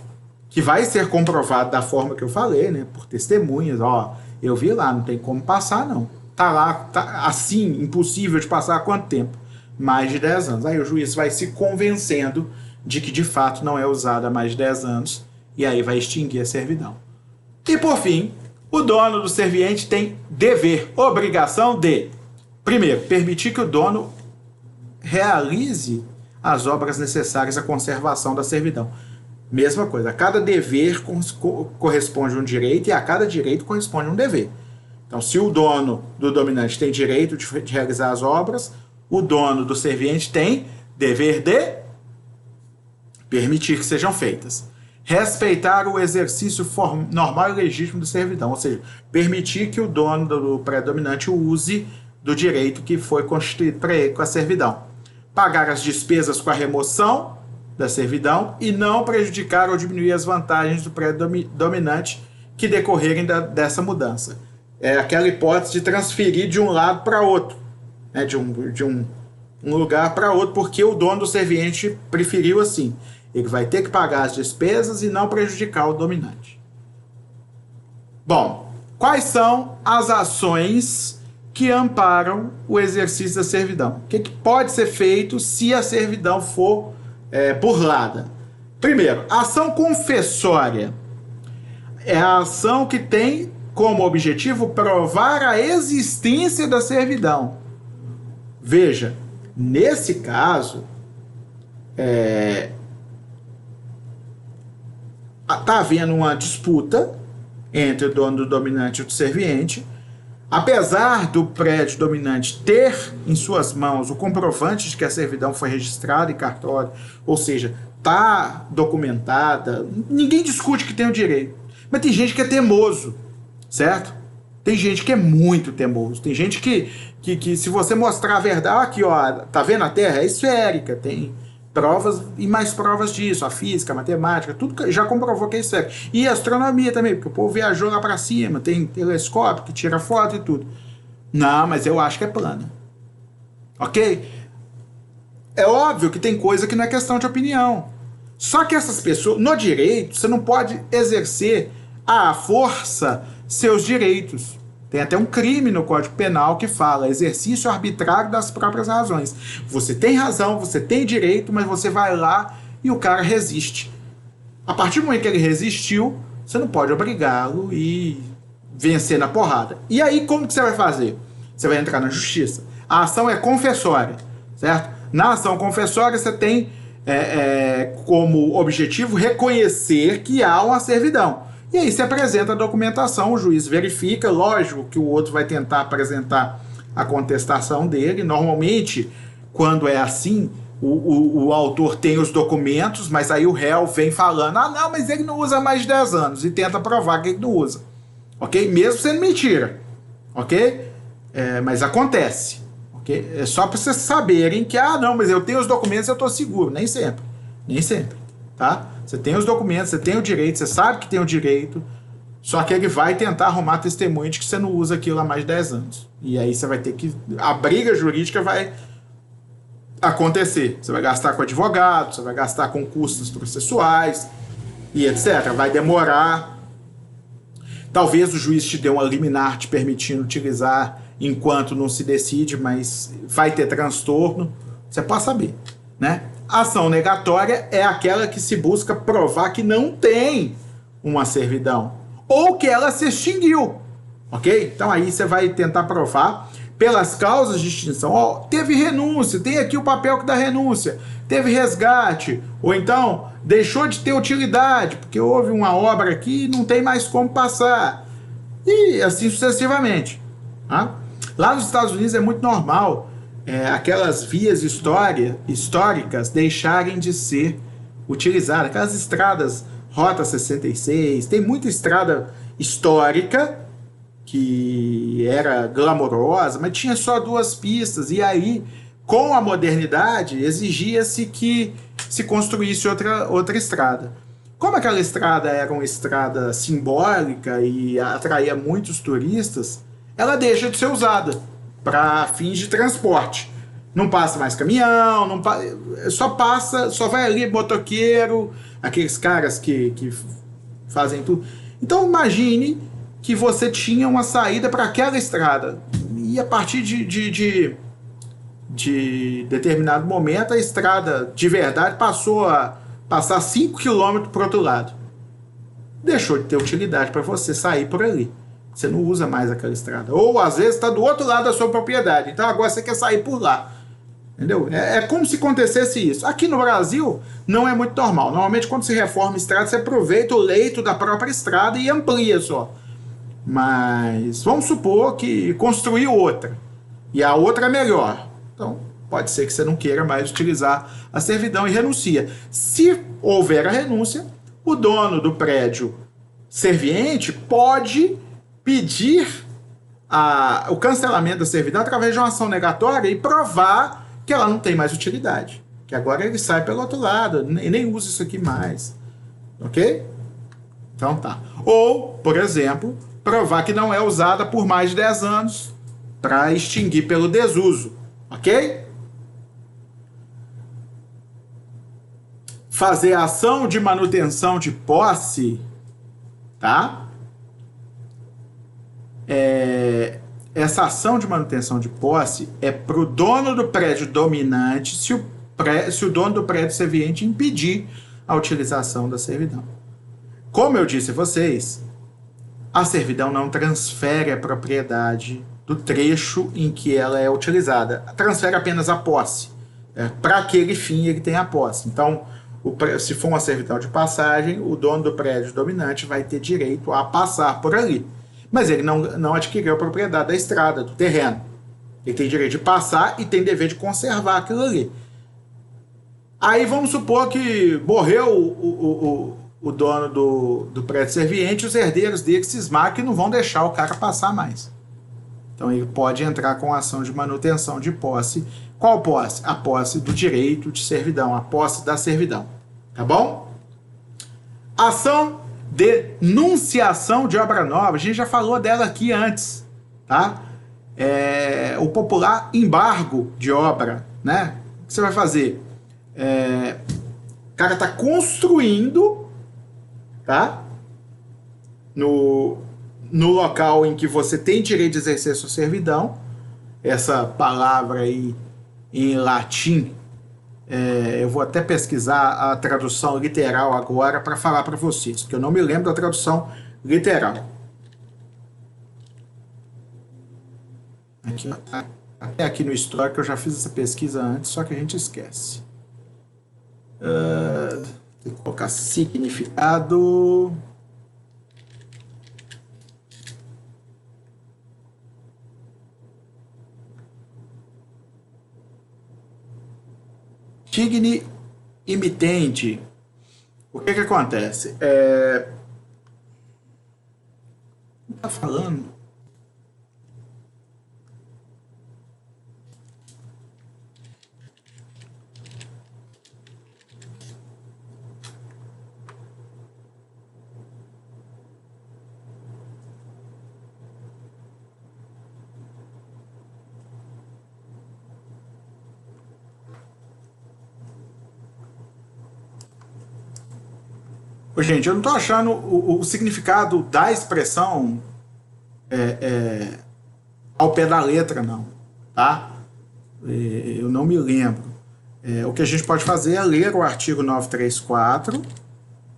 que vai ser comprovado da forma que eu falei, né, por testemunhas, ó, eu vi lá, não tem como passar não, tá lá, tá assim, impossível de passar há quanto tempo? Mais de 10 anos. Aí o juiz vai se convencendo de que de fato não é usado há mais de 10 anos, e aí vai extinguir a servidão. E por fim, o dono do serviente tem dever, obrigação de, primeiro, permitir que o dono realize as obras necessárias à conservação da servidão. Mesma coisa, a cada dever corresponde um direito e a cada direito corresponde um dever. Então, se o dono do dominante tem direito de realizar as obras, o dono do serviente tem dever de permitir que sejam feitas. Respeitar o exercício normal e legítimo da servidão, ou seja, permitir que o dono do predominante use do direito que foi constituído para ele com a servidão. Pagar as despesas com a remoção da servidão e não prejudicar ou diminuir as vantagens do predominante que decorrerem dessa mudança. É aquela hipótese de transferir de um lado para outro, né, de um lugar para outro, porque o dono do serviente preferiu assim. Ele vai ter que pagar as despesas e não prejudicar o dominante. Bom, quais são as ações que amparam o exercício da servidão? O que pode ser feito se a servidão for burlada? Primeiro, a ação confessória é a ação que tem como objetivo provar a existência da servidão. Veja, nesse caso, está havendo uma disputa entre o dono do dominante e do serviente. Apesar do prédio dominante ter em suas mãos o comprovante de que a servidão foi registrada em cartório, ou seja, está documentada, ninguém discute que tem o direito. Mas tem gente que é teimoso, certo? Tem gente que é muito teimoso. Tem gente que se você mostrar a verdade, aqui ó, tá vendo a Terra? É esférica, tem provas e mais provas disso, a física, a matemática, tudo já comprovou que é esférica. E a astronomia também, porque o povo viajou lá para cima, tem telescópio que tira foto e tudo. Não, mas eu acho que é plana. Ok? É óbvio que tem coisa que não é questão de opinião. Só que essas pessoas, no direito, você não pode exercer à força seus direitos. Tem até um crime no Código Penal que fala exercício arbitrário das próprias razões. Você tem razão, você tem direito, mas você vai lá e o cara resiste. A partir do momento que ele resistiu, você não pode obrigá-lo e vencer na porrada. E aí como que você vai fazer? Você vai entrar na justiça. A ação é confessória, certo? Na ação confessória você tem como objetivo reconhecer que há uma servidão. E aí se apresenta a documentação, o juiz verifica, lógico que o outro vai tentar apresentar a contestação dele. Normalmente, quando é assim, o autor tem os documentos, mas aí o réu vem falando, ah não, mas ele não usa há mais de 10 anos, e tenta provar que ele não usa. Ok? Mesmo sendo mentira. Ok? Mas acontece. Ok? É só para vocês saberem que, ah não, mas eu tenho os documentos e eu estou seguro. Nem sempre. Nem sempre. Tá? Você tem os documentos, você tem o direito, você sabe que tem o direito, só que ele vai tentar arrumar testemunho de que você não usa aquilo há mais de 10 anos. E aí você vai ter que... A briga jurídica vai acontecer. Você vai gastar com advogado, você vai gastar com custos processuais e etc. Vai demorar. Talvez o juiz te dê uma liminar te permitindo utilizar enquanto não se decide, mas vai ter transtorno. Você pode saber, né? A ação negatória é aquela que se busca provar que não tem uma servidão ou que ela se extinguiu, ok? Então aí você vai tentar provar pelas causas de extinção. Ó, teve renúncia, tem aqui o papel da renúncia, teve resgate, ou então deixou de ter utilidade, porque houve uma obra aqui e não tem mais como passar, e assim sucessivamente. Tá? Lá nos Estados Unidos é muito normal aquelas vias históricas deixarem de ser utilizadas, aquelas estradas, Rota 66, tem muita estrada histórica que era glamourosa, mas tinha só 2 pistas, e aí, com a modernidade, exigia-se que se construísse outra estrada. Como aquela estrada era uma estrada simbólica e atraía muitos turistas, ela deixa de ser usada para fins de transporte. Não passa mais caminhão, só vai ali motoqueiro, aqueles caras que fazem tudo. Então imagine que você tinha uma saída para aquela estrada e a partir de determinado momento a estrada de verdade passou a passar 5 km para o outro lado. Deixou de ter utilidade para você sair por ali. Você não usa mais aquela estrada. Ou às vezes está do outro lado da sua propriedade. Então agora você quer sair por lá. Entendeu? É como se acontecesse isso. Aqui no Brasil não é muito normal. Normalmente quando se reforma a estrada, você aproveita o leito da própria estrada e amplia só. Mas vamos supor que construiu outra. E a outra é melhor. Então pode ser que você não queira mais utilizar a servidão e renuncia. Se houver a renúncia, o dono do prédio serviente pode pedir o cancelamento da servidão através de uma ação negatória e provar que ela não tem mais utilidade. Que agora ele sai pelo outro lado e nem usa isso aqui mais. Ok? Então tá. Ou, por exemplo, provar que não é usada por mais de 10 anos para extinguir pelo desuso. Ok? Fazer ação de manutenção de posse, tá? Essa ação de manutenção de posse é para o dono do prédio dominante se o dono do prédio serviente impedir a utilização da servidão. Como eu disse a vocês, a servidão não transfere a propriedade do trecho em que ela é utilizada. Transfere apenas a posse. Para aquele fim ele tem a posse. Então, se for uma servidão de passagem, o dono do prédio dominante vai ter direito a passar por ali. Mas ele não adquiriu a propriedade da estrada, do terreno. Ele tem direito de passar e tem dever de conservar aquilo ali. Aí vamos supor que morreu o dono do prédio serviente, os herdeiros dele cismar que não vão deixar o cara passar mais. Então ele pode entrar com ação de manutenção de posse. Qual posse? A posse do direito de servidão, a posse da servidão. Tá bom? Ação denunciação de obra nova, a gente já falou dela aqui antes, tá? O popular embargo de obra, né? O que você vai fazer? O cara está construindo, tá? No local em que você tem direito de exercer sua servidão. Essa palavra aí em latim, eu vou até pesquisar a tradução literal agora para falar para vocês, porque eu não me lembro da tradução literal. Até aqui no histórico eu já fiz essa pesquisa antes, só que a gente esquece. Tem que colocar significado. Digni imitente. O que acontece? Não tá falando. Gente, eu não estou achando o significado da expressão ao pé da letra, não. Tá? Eu não me lembro. O que a gente pode fazer é ler o artigo 934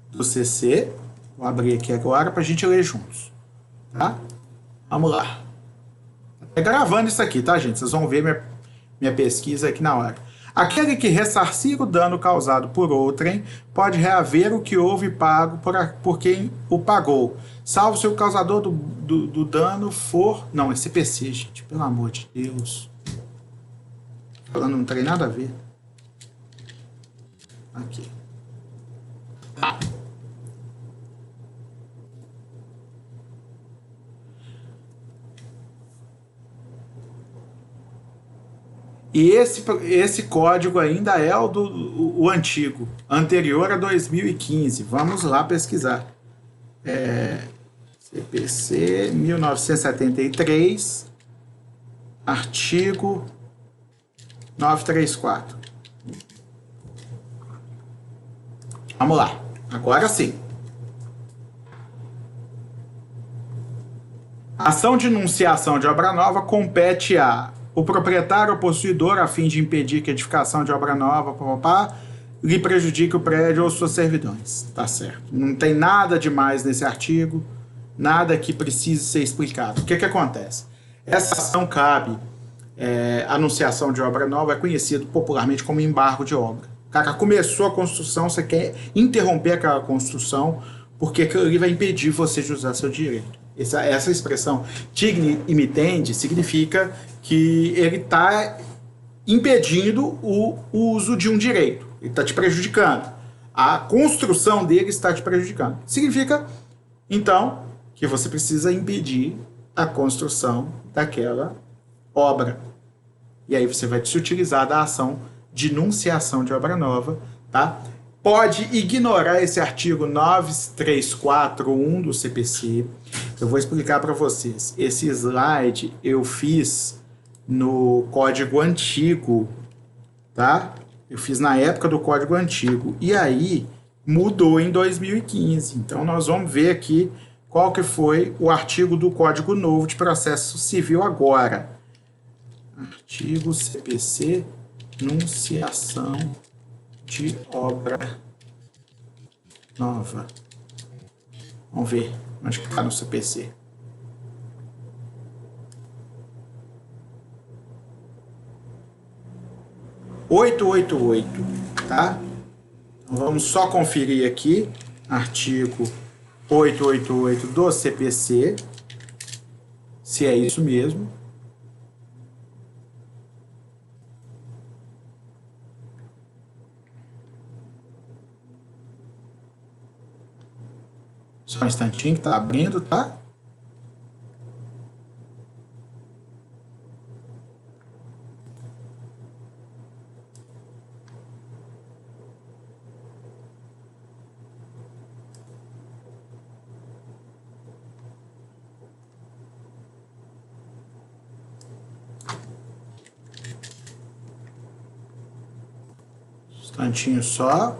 do CC. Vou abrir aqui agora para a gente ler juntos. Tá? Vamos lá. Gravando isso aqui, tá, gente? Vocês vão ver minha pesquisa aqui na hora. Aquele que ressarcir o dano causado por outrem pode reaver o que houve pago por quem o pagou, salvo se o causador do dano for... Não, é CPC, gente, pelo amor de Deus. Falando, não tem nada a ver. Aqui. E esse código ainda é o antigo, anterior a 2015. Vamos lá pesquisar. CPC 1973, artigo 934. Vamos lá, agora sim. A ação de enunciação de obra nova compete o proprietário ou possuidor, a fim de impedir que a edificação de obra nova, lhe prejudique o prédio ou suas servidões. Tá certo. Não tem nada demais nesse artigo, nada que precise ser explicado. O que acontece? Essa ação cabe, anunciação de obra nova é conhecido popularmente como embargo de obra. O cara começou a construção, você quer interromper aquela construção, porque aquilo ali vai impedir você de usar seu direito. Essa expressão digne imitende significa que ele está impedindo o uso de um direito. Ele está te prejudicando. A construção dele está te prejudicando. Significa, então, que você precisa impedir a construção daquela obra. E aí você vai se utilizar da ação de enunciação de obra nova, tá? Pode ignorar esse artigo 9341 do CPC. Eu vou explicar para vocês. Esse slide eu fiz no código antigo, tá? Eu fiz na época do código antigo. E aí mudou em 2015. Então nós vamos ver aqui qual que foi o artigo do Código Novo de Processo Civil agora. Artigo CPC, enunciação de obra nova. Vamos ver onde que está no CPC. Tá? Então, vamos só conferir aqui, artigo 888 do CPC, se é isso mesmo. Só um instantinho que tá abrindo, tá? Instantinho só.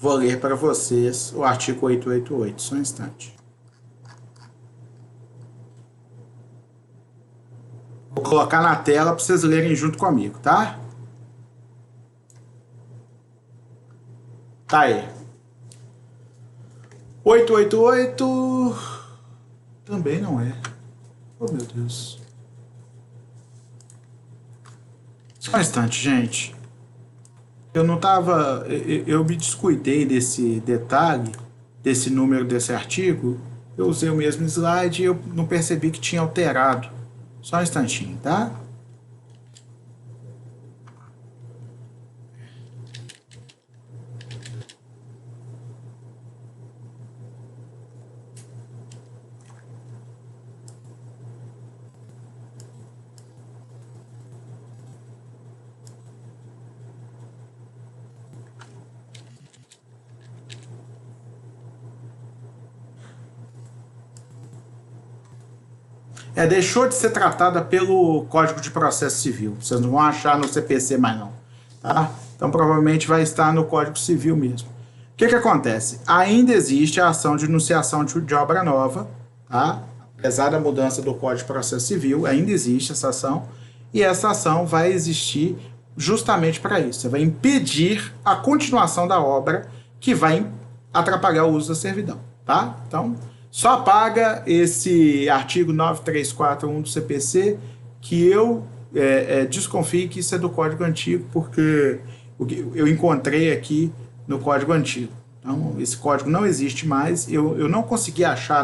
Vou ler para vocês o artigo 888, só um instante. Vou colocar na tela para vocês lerem junto comigo, tá? Tá aí. 888 também não é. Oh, meu Deus. Só um instante, gente. Eu não tava... Eu me descuidei desse detalhe, desse número desse artigo. Eu usei o mesmo slide e eu não percebi que tinha alterado. Só um instantinho, tá? Deixou de ser tratada pelo Código de Processo Civil. Vocês não vão achar no CPC mais não. Tá? Então, provavelmente vai estar no Código Civil mesmo. O que acontece? Ainda existe a ação de enunciação de obra nova. Tá? Apesar da mudança do Código de Processo Civil, ainda existe essa ação. E essa ação vai existir justamente para isso. Você vai impedir a continuação da obra que vai atrapalhar o uso da servidão. Tá? Então... só apaga esse artigo 9341 do CPC, que eu desconfio que isso é do Código Antigo, porque eu encontrei aqui no Código Antigo. Então, esse código não existe mais. Eu não consegui achar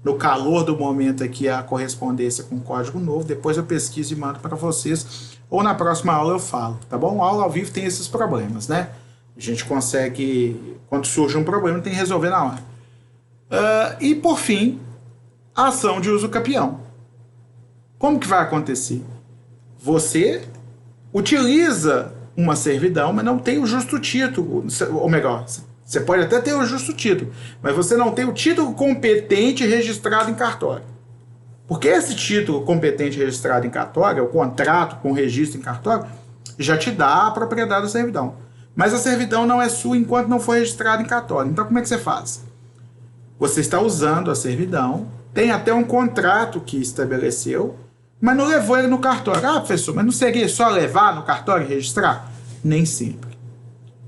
no calor do momento aqui a correspondência com o Código Novo. Depois eu pesquiso e mando para vocês. Ou na próxima aula eu falo, tá bom? A aula ao vivo tem esses problemas, né? A gente consegue, quando surge um problema, tem que resolver na hora. E, por fim, a ação de uso capião. Como que vai acontecer? Você utiliza uma servidão, mas não tem o justo título. Ou melhor, você pode até ter o justo título, mas você não tem o título competente registrado em cartório. Porque esse título competente registrado em cartório, o contrato com registro em cartório, já te dá a propriedade da servidão. Mas a servidão não é sua enquanto não for registrada em cartório. Então como é que você faz? Você está usando a servidão, tem até um contrato que estabeleceu, mas não levou ele no cartório. Ah, professor, mas não seria só levar no cartório e registrar? Nem sempre.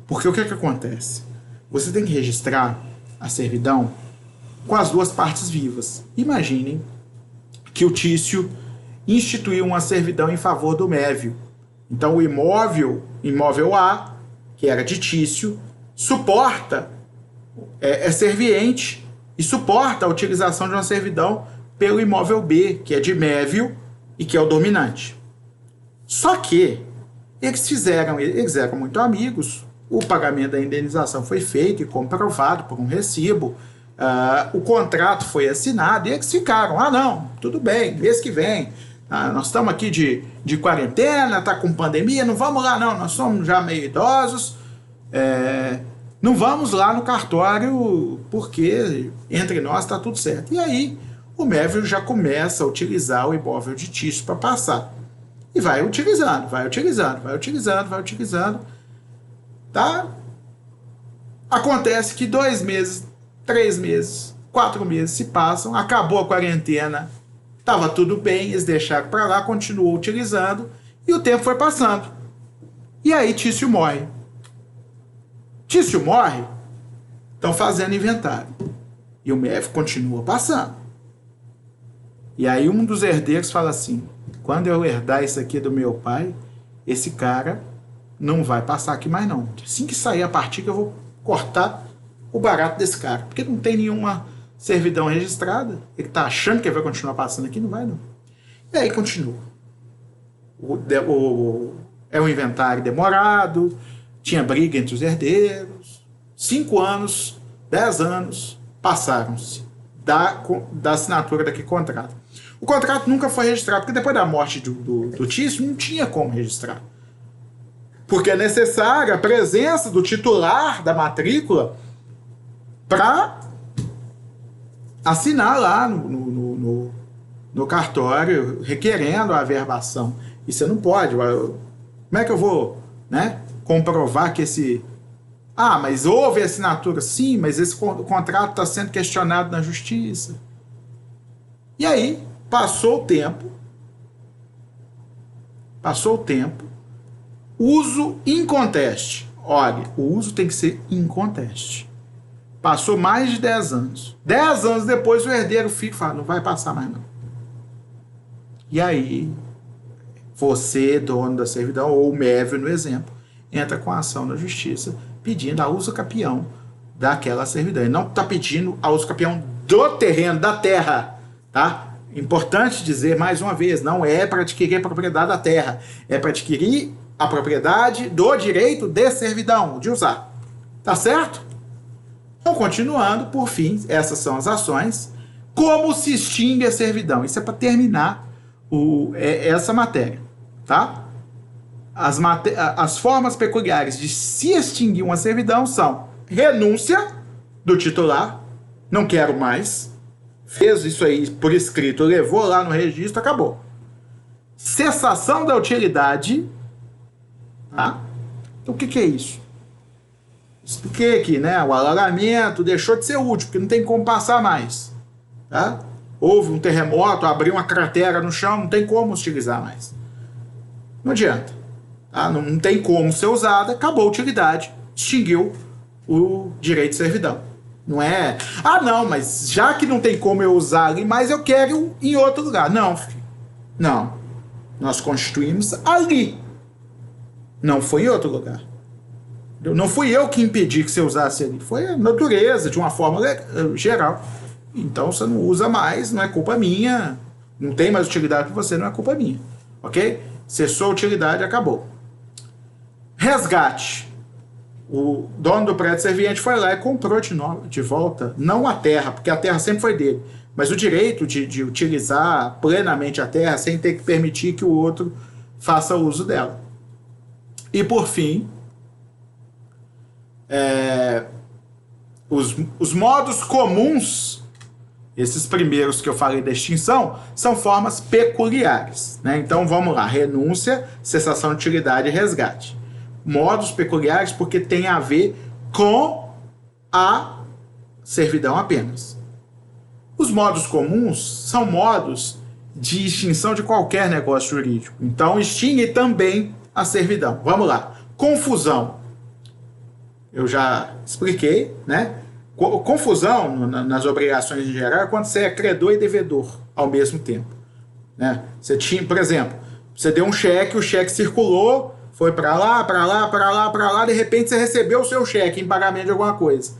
Porque o que acontece? Você tem que registrar a servidão com as duas partes vivas. Imaginem que o Tício instituiu uma servidão em favor do Mévio. Então o imóvel A, que era de Tício, suporta, é serviente e suporta a utilização de uma servidão pelo imóvel B, que é de Mévio e que é o dominante. Só que eles eram muito amigos, o pagamento da indenização foi feito e comprovado por um recibo, o contrato foi assinado e eles ficaram, não, tudo bem, mês que vem, nós estamos aqui de quarentena, está com pandemia, não vamos lá não, nós somos já meio idosos, não vamos lá no cartório porque entre nós está tudo certo. E aí o Mévio já começa a utilizar o imóvel de Tício para passar. E vai utilizando, tá? Acontece que 2 meses, 3 meses, 4 meses se passam, acabou a quarentena, estava tudo bem, eles deixaram para lá, continuou utilizando, e o tempo foi passando. E aí Tício morre. Tício morre, estão fazendo inventário. E o Mévio continua passando. E aí um dos herdeiros fala assim, quando eu herdar isso aqui do meu pai, esse cara não vai passar aqui mais não. Assim que sair a partilha, eu vou cortar o barato desse cara. Porque não tem nenhuma servidão registrada. Ele está achando que ele vai continuar passando aqui, não vai não. E aí continua. É um inventário demorado, tinha briga entre os herdeiros. 5 anos, 10 anos passaram-se da assinatura daquele contrato. O contrato nunca foi registrado, porque depois da morte do Tício não tinha como registrar. Porque é necessária a presença do titular da matrícula para assinar lá no cartório, requerendo a averbação. E você não pode. Como é que eu vou, comprovar que esse... mas houve assinatura? Sim, mas esse contrato está sendo questionado na justiça. E aí, passou o tempo, uso inconteste. Olha, o uso tem que ser inconteste. Passou mais de 10 anos. 10 anos depois o herdeiro fica e fala, não vai passar mais não. E aí, você, dono da servidão, ou o Mévio no exemplo, entra com a ação na justiça pedindo a uso capião daquela servidão. Ele não está pedindo a uso capião do terreno, da terra, tá? Importante dizer mais uma vez, não é para adquirir a propriedade da terra, é para adquirir a propriedade do direito de servidão, de usar. Tá certo? Então, continuando, por fim, essas são as ações. Como se extingue a servidão? Isso é para terminar essa matéria, tá? As formas peculiares de se extinguir uma servidão são renúncia do titular, não quero mais, fez isso aí por escrito, levou lá no registro, acabou. Cessação da utilidade, tá? Então o que é isso? Expliquei aqui, o alagamento deixou de ser útil, porque não tem como passar mais, tá? Houve um terremoto, abriu uma cratera no chão, não tem como utilizar mais. Não adianta. Tá? Não tem como ser usada, acabou a utilidade, extinguiu o direito de servidão. Não é, não, mas já que não tem como eu usar ali, mas eu quero em outro lugar. Não, filho. Não. Nós constituímos ali. Não foi em outro lugar. Não fui eu que impedi que você usasse ali. Foi a natureza, de uma forma geral. Então você não usa mais, não é culpa minha. Não tem mais utilidade para você, não é culpa minha. Ok? Cessou a utilidade, acabou. Resgate. O dono do prédio serviente foi lá e comprou de volta, não a terra, porque a terra sempre foi dele, mas o direito de utilizar plenamente a terra sem ter que permitir que o outro faça uso dela. E por fim, os modos comuns Esses primeiros que eu falei da extinção são formas peculiares, né? Então vamos lá: renúncia, cessação de utilidade e resgate. Modos peculiares porque tem a ver com a servidão apenas. Os modos comuns são modos de extinção de qualquer negócio jurídico. Então extingue também a servidão. Vamos lá: confusão. Eu já expliquei, né? Confusão nas obrigações em geral é quando você é credor e devedor ao mesmo tempo, né? Você tinha, por exemplo, você deu um cheque, o cheque circulou, foi para lá, para lá, para lá, para lá, de repente você recebeu o seu cheque em pagamento de alguma coisa.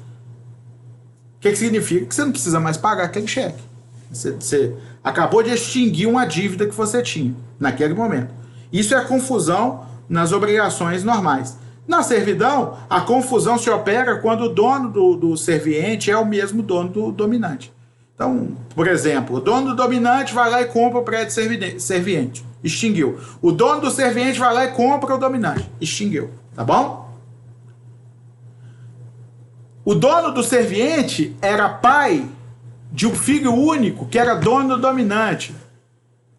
O que significa? Que você não precisa mais pagar aquele cheque. Você acabou de extinguir uma dívida que você tinha naquele momento. Isso é confusão nas obrigações normais. Na servidão, a confusão se opera quando o dono do serviente é o mesmo dono do dominante. Então, por exemplo, o dono do dominante vai lá e compra o prédio serviente, extinguiu. O dono do serviente vai lá e compra o dominante, extinguiu. Tá bom? O dono do serviente era pai de um filho único que era dono do dominante.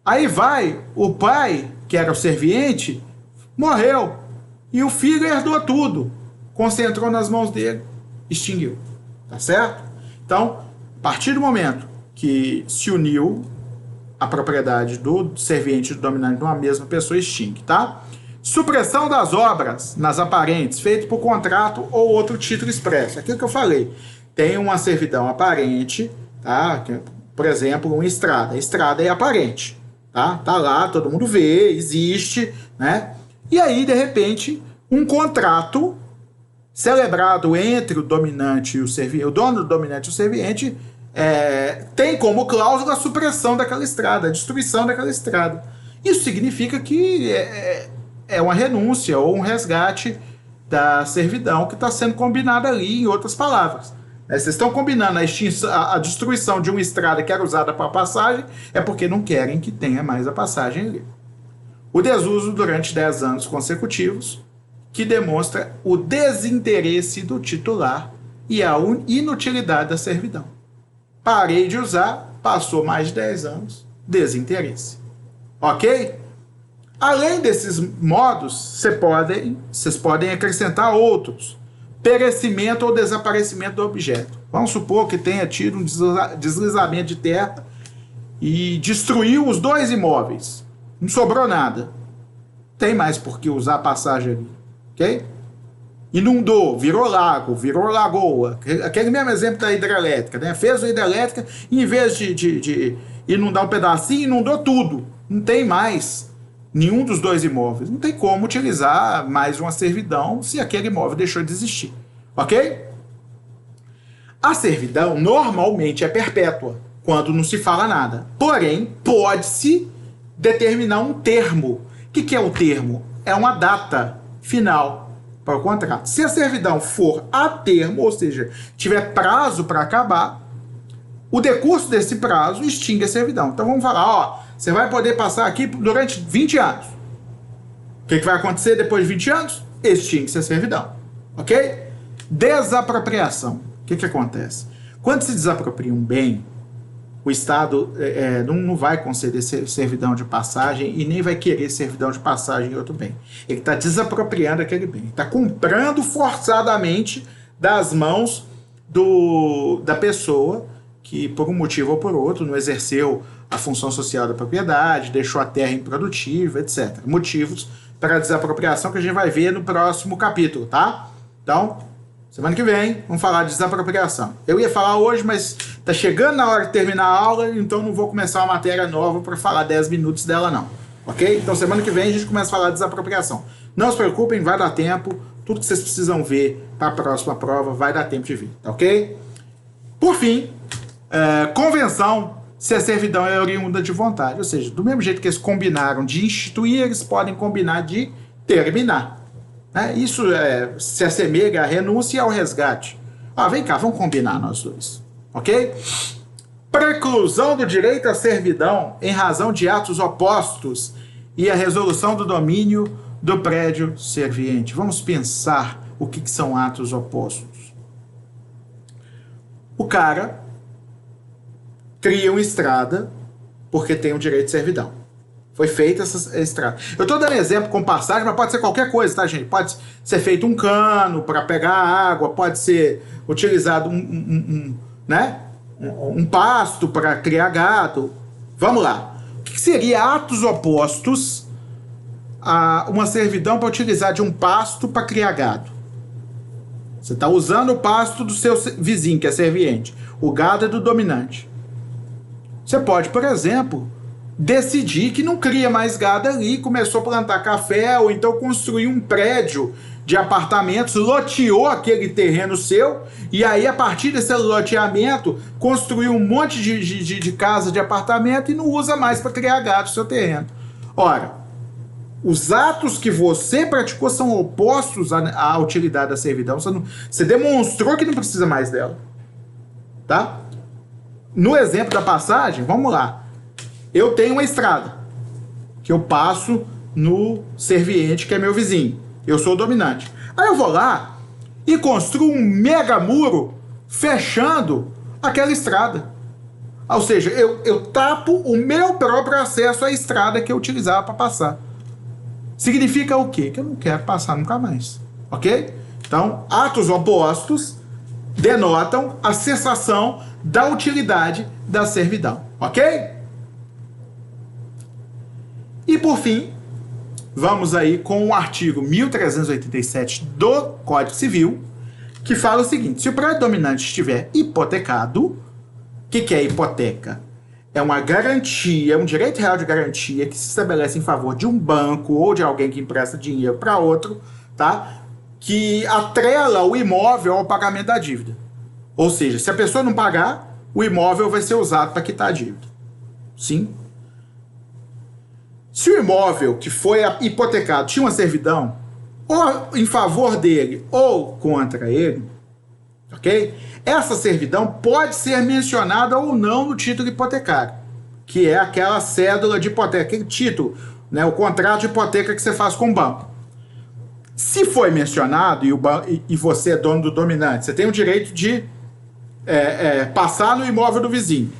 Aí vai, o pai, que era o serviente, morreu. E o filho herdou tudo, concentrou nas mãos dele, extinguiu. Tá certo? Então, a partir do momento que se uniu a propriedade do serviente e do dominante numa mesma pessoa, extingue, tá? Supressão das obras nas aparentes, feito por contrato ou outro título expresso. Aquilo que eu falei. Tem uma servidão aparente, tá? Por exemplo, uma estrada. A estrada é aparente, tá? Tá lá, todo mundo vê, existe, né? E aí, de repente, um contrato celebrado entre o dominante e o serviente, o dono do dominante e o serviente, tem como cláusula a supressão daquela estrada, a destruição daquela estrada. Isso significa que é uma renúncia ou um resgate da servidão que está sendo combinada ali, em outras palavras. Vocês estão combinando a destruição de uma estrada que era usada para passagem, é porque não querem que tenha mais a passagem ali. O desuso durante 10 anos consecutivos, que demonstra o desinteresse do titular e a inutilidade da servidão. Parei de usar, passou mais de 10 anos, desinteresse. Ok? Além desses modos, vocês podem acrescentar outros. Perecimento ou desaparecimento do objeto. Vamos supor que tenha tido um deslizamento de terra e destruiu os dois imóveis. Não sobrou nada. Tem mais por que usar a passagem ali. Ok? Inundou, virou lago, virou lagoa. Aquele mesmo exemplo da hidrelétrica, né? Fez a hidrelétrica e em vez de inundar um pedacinho, inundou tudo. Não tem mais nenhum dos dois imóveis. Não tem como utilizar mais uma servidão se aquele imóvel deixou de existir. Ok? A servidão normalmente é perpétua, quando não se fala nada. Porém, pode-se determinar um termo. O que é o termo? É uma data final para o contrato. Se a servidão for a termo, ou seja, tiver prazo para acabar, o decurso desse prazo extingue a servidão. Então vamos falar, ó, você vai poder passar aqui durante 20 anos. O que vai acontecer depois de 20 anos? Extingue-se a servidão. Ok? Desapropriação. O que acontece? Quando se desapropria um bem, o Estado não vai conceder servidão de passagem e nem vai querer servidão de passagem em outro bem. Ele está desapropriando aquele bem. Está comprando forçadamente das mãos da pessoa que, por um motivo ou por outro, não exerceu a função social da propriedade, deixou a terra improdutiva, etc. Motivos para a desapropriação que a gente vai ver no próximo capítulo, tá? Então, semana que vem, vamos falar de desapropriação. Eu ia falar hoje, mas tá chegando na hora de terminar a aula, então não vou começar uma matéria nova para falar 10 minutos dela, não. Ok? Então, semana que vem a gente começa a falar de desapropriação. Não se preocupem, vai dar tempo. Tudo que vocês precisam ver para a próxima prova vai dar tempo de ver, tá ok? Por fim, convenção, se a servidão é oriunda de vontade. Ou seja, do mesmo jeito que eles combinaram de instituir, eles podem combinar de terminar. Isso se assemelha à renúncia e ao resgate. Vem cá, vamos combinar nós dois. Ok? Preclusão do direito à servidão em razão de atos opostos e a resolução do domínio do prédio serviente. Vamos pensar o que são atos opostos. O cara criam estrada porque tem o direito de servidão. Foi feita essa estrada. Eu estou dando exemplo com passagem, mas pode ser qualquer coisa, tá, gente? Pode ser feito um cano para pegar água, pode ser utilizado né? Um pasto para criar gado. Vamos lá. O que seria atos opostos a uma servidão para utilizar de um pasto para criar gado? Você está usando o pasto do seu vizinho, que é serviente. O gado é do dominante. Você pode, por exemplo, decidir que não cria mais gado ali, começou a plantar café, ou então construir um prédio de apartamentos, loteou aquele terreno seu, e aí, a partir desse loteamento, construiu um monte de casa de apartamento e não usa mais para criar gado no seu terreno. Ora, os atos que você praticou são opostos à utilidade da servidão. Você demonstrou que não precisa mais dela. Tá? No exemplo da passagem, vamos lá. Eu tenho uma estrada que eu passo no serviente, que é meu vizinho. Eu sou o dominante. Aí eu vou lá e construo um mega muro fechando aquela estrada. Ou seja, eu tapo o meu próprio acesso à estrada que eu utilizava para passar. Significa o quê? Que eu não quero passar nunca mais. Ok? Então, atos opostos denotam a cessação da utilidade da servidão. Ok? E por fim, vamos aí com o artigo 1387 do Código Civil, que fala o seguinte: se o prédio dominante estiver hipotecado, o que é hipoteca? É uma garantia, é um direito real de garantia que se estabelece em favor de um banco ou de alguém que empresta dinheiro para outro, tá? Que atrela o imóvel ao pagamento da dívida. Ou seja, se a pessoa não pagar, o imóvel vai ser usado para quitar a dívida. Sim? Se o imóvel que foi hipotecado tinha uma servidão, ou em favor dele ou contra ele, ok? Essa servidão pode ser mencionada ou não no título hipotecário, que é aquela cédula de hipoteca, aquele título, né, o contrato de hipoteca que você faz com o banco. Se foi mencionado e você é dono do dominante, você tem o direito de passar no imóvel do vizinho.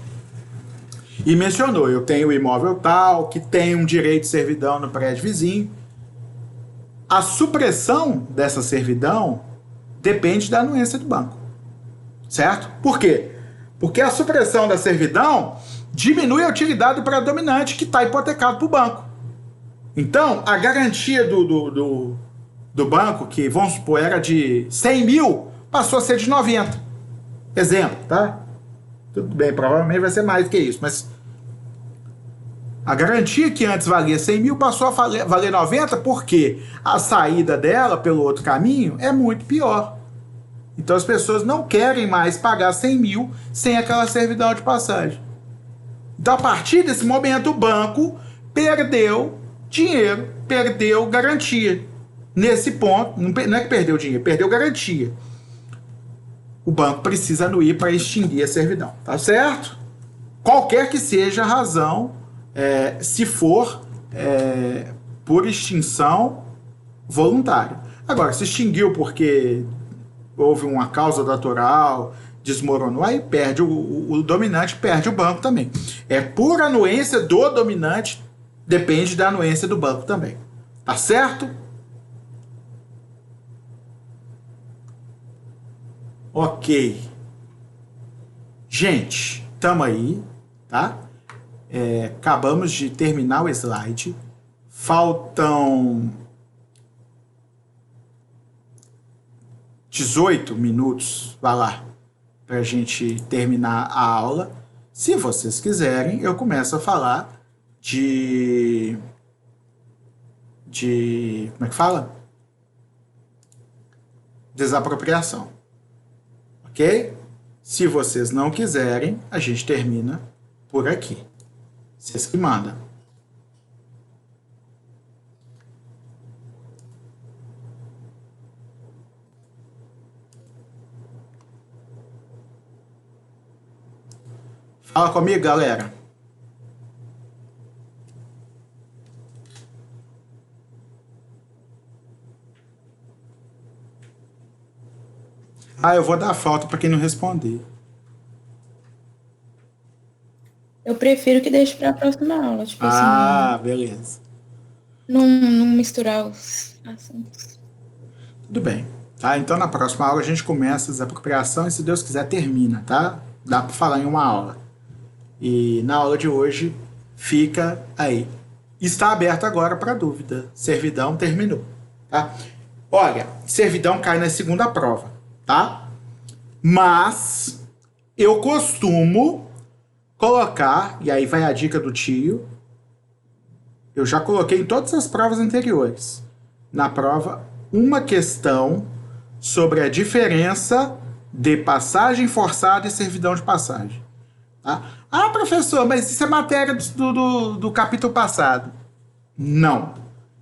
E mencionou, eu tenho o imóvel tal, que tem um direito de servidão no prédio vizinho. A supressão dessa servidão depende da anuência do banco. Certo? Por quê? Porque a supressão da servidão diminui a utilidade do prédio dominante que está hipotecado para o banco. Então, a garantia do banco, que vamos supor era de 100 mil, passou a ser de 90. Exemplo, tá? Tudo bem, provavelmente vai ser mais do que isso, mas a garantia que antes valia 100 mil passou a valer 90 porque a saída dela pelo outro caminho é muito pior. Então as pessoas não querem mais pagar 100 mil sem aquela servidão de passagem. Então, a partir desse momento, o banco perdeu dinheiro, perdeu garantia. Nesse ponto, não é que perdeu dinheiro, perdeu garantia. O banco precisa anuir para extinguir a servidão, tá certo? Qualquer que seja a razão, se for por extinção voluntária. Agora, se extinguiu porque houve uma causa natural, desmoronou, aí perde o dominante, perde o banco também. É por anuência do dominante, depende da anuência do banco também. Tá certo? Ok. Gente, tamo aí, tá? Acabamos de terminar o slide. Faltam 18 minutos, vai lá, para a gente terminar a aula. Se vocês quiserem, eu começo a falar de como é que fala? Desapropriação. Ok? Se vocês não quiserem, a gente termina por aqui. Vocês que mandam. Fala comigo, galera. Eu vou dar falta para quem não responder. prefiro que deixe para a próxima aula, tipo assim, Ah, beleza. não misturar os assuntos. Tudo bem. Tá? Então, na próxima aula, a gente começa a desapropriação e, se Deus quiser, termina, tá? Dá para falar em uma aula. E na aula de hoje, fica aí. Está aberto agora para dúvida. Servidão terminou, tá? Olha, servidão cai na segunda prova, tá? Mas eu costumo colocar, e aí vai a dica do tio, eu já coloquei em todas as provas anteriores, na prova, uma questão sobre a diferença de passagem forçada e servidão de passagem. Tá? Ah, professor, mas isso é matéria do capítulo passado. Não.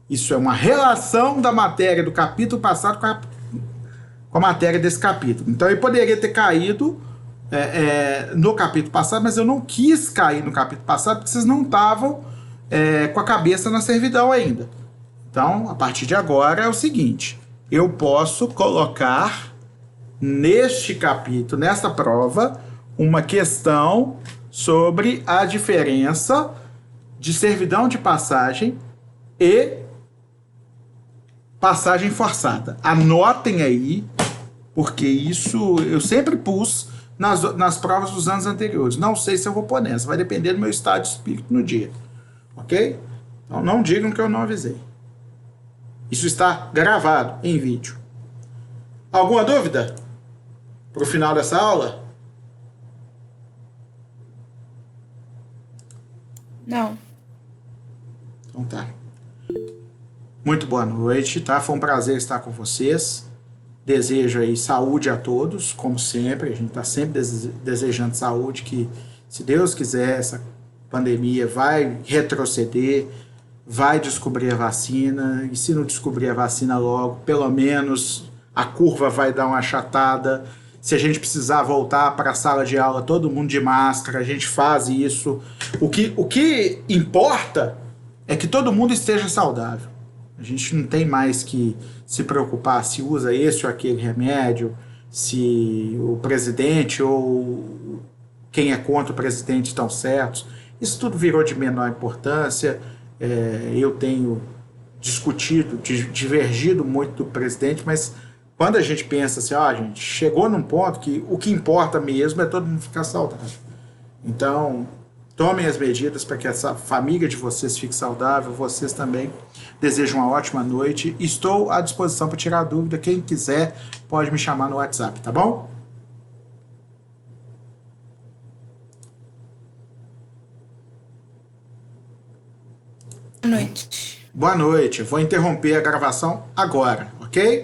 Isso é uma relação da matéria do capítulo passado com a matéria desse capítulo. Então, ele poderia ter caído no capítulo passado, mas eu não quis cair no capítulo passado porque vocês não estavam com a cabeça na servidão ainda. Então, a partir de agora é o seguinte, eu posso colocar neste capítulo, nessa prova, uma questão sobre a diferença de servidão de passagem e passagem forçada. Anotem aí, porque isso eu sempre pus nas provas dos anos anteriores. Não sei se eu vou pôr nessa, vai depender do meu estado de espírito no dia. Ok? Então não digam que eu não avisei. Isso está gravado em vídeo. Alguma dúvida para o final dessa aula? Não. Então tá. Muito boa noite, tá? Foi um prazer estar com vocês. Desejo aí saúde a todos, como sempre. A gente está sempre desejando saúde, que, se Deus quiser, essa pandemia vai retroceder, vai descobrir a vacina, e se não descobrir a vacina logo, pelo menos a curva vai dar uma achatada. Se a gente precisar voltar para a sala de aula, todo mundo de máscara, a gente faz isso. O que importa é que todo mundo esteja saudável. A gente não tem mais que se preocupar se usa esse ou aquele remédio, se o presidente ou quem é contra o presidente estão certos. Isso tudo virou de menor importância. Eu tenho discutido, divergido muito do presidente, mas quando a gente pensa assim, a gente chegou num ponto que o que importa mesmo é todo mundo ficar saudável. Então, tomem as medidas para que essa família de vocês fique saudável, vocês também. Desejo uma ótima noite. Estou à disposição para tirar dúvida. Quem quiser pode me chamar no WhatsApp, tá bom? Boa noite. Boa noite. Vou interromper a gravação agora, ok?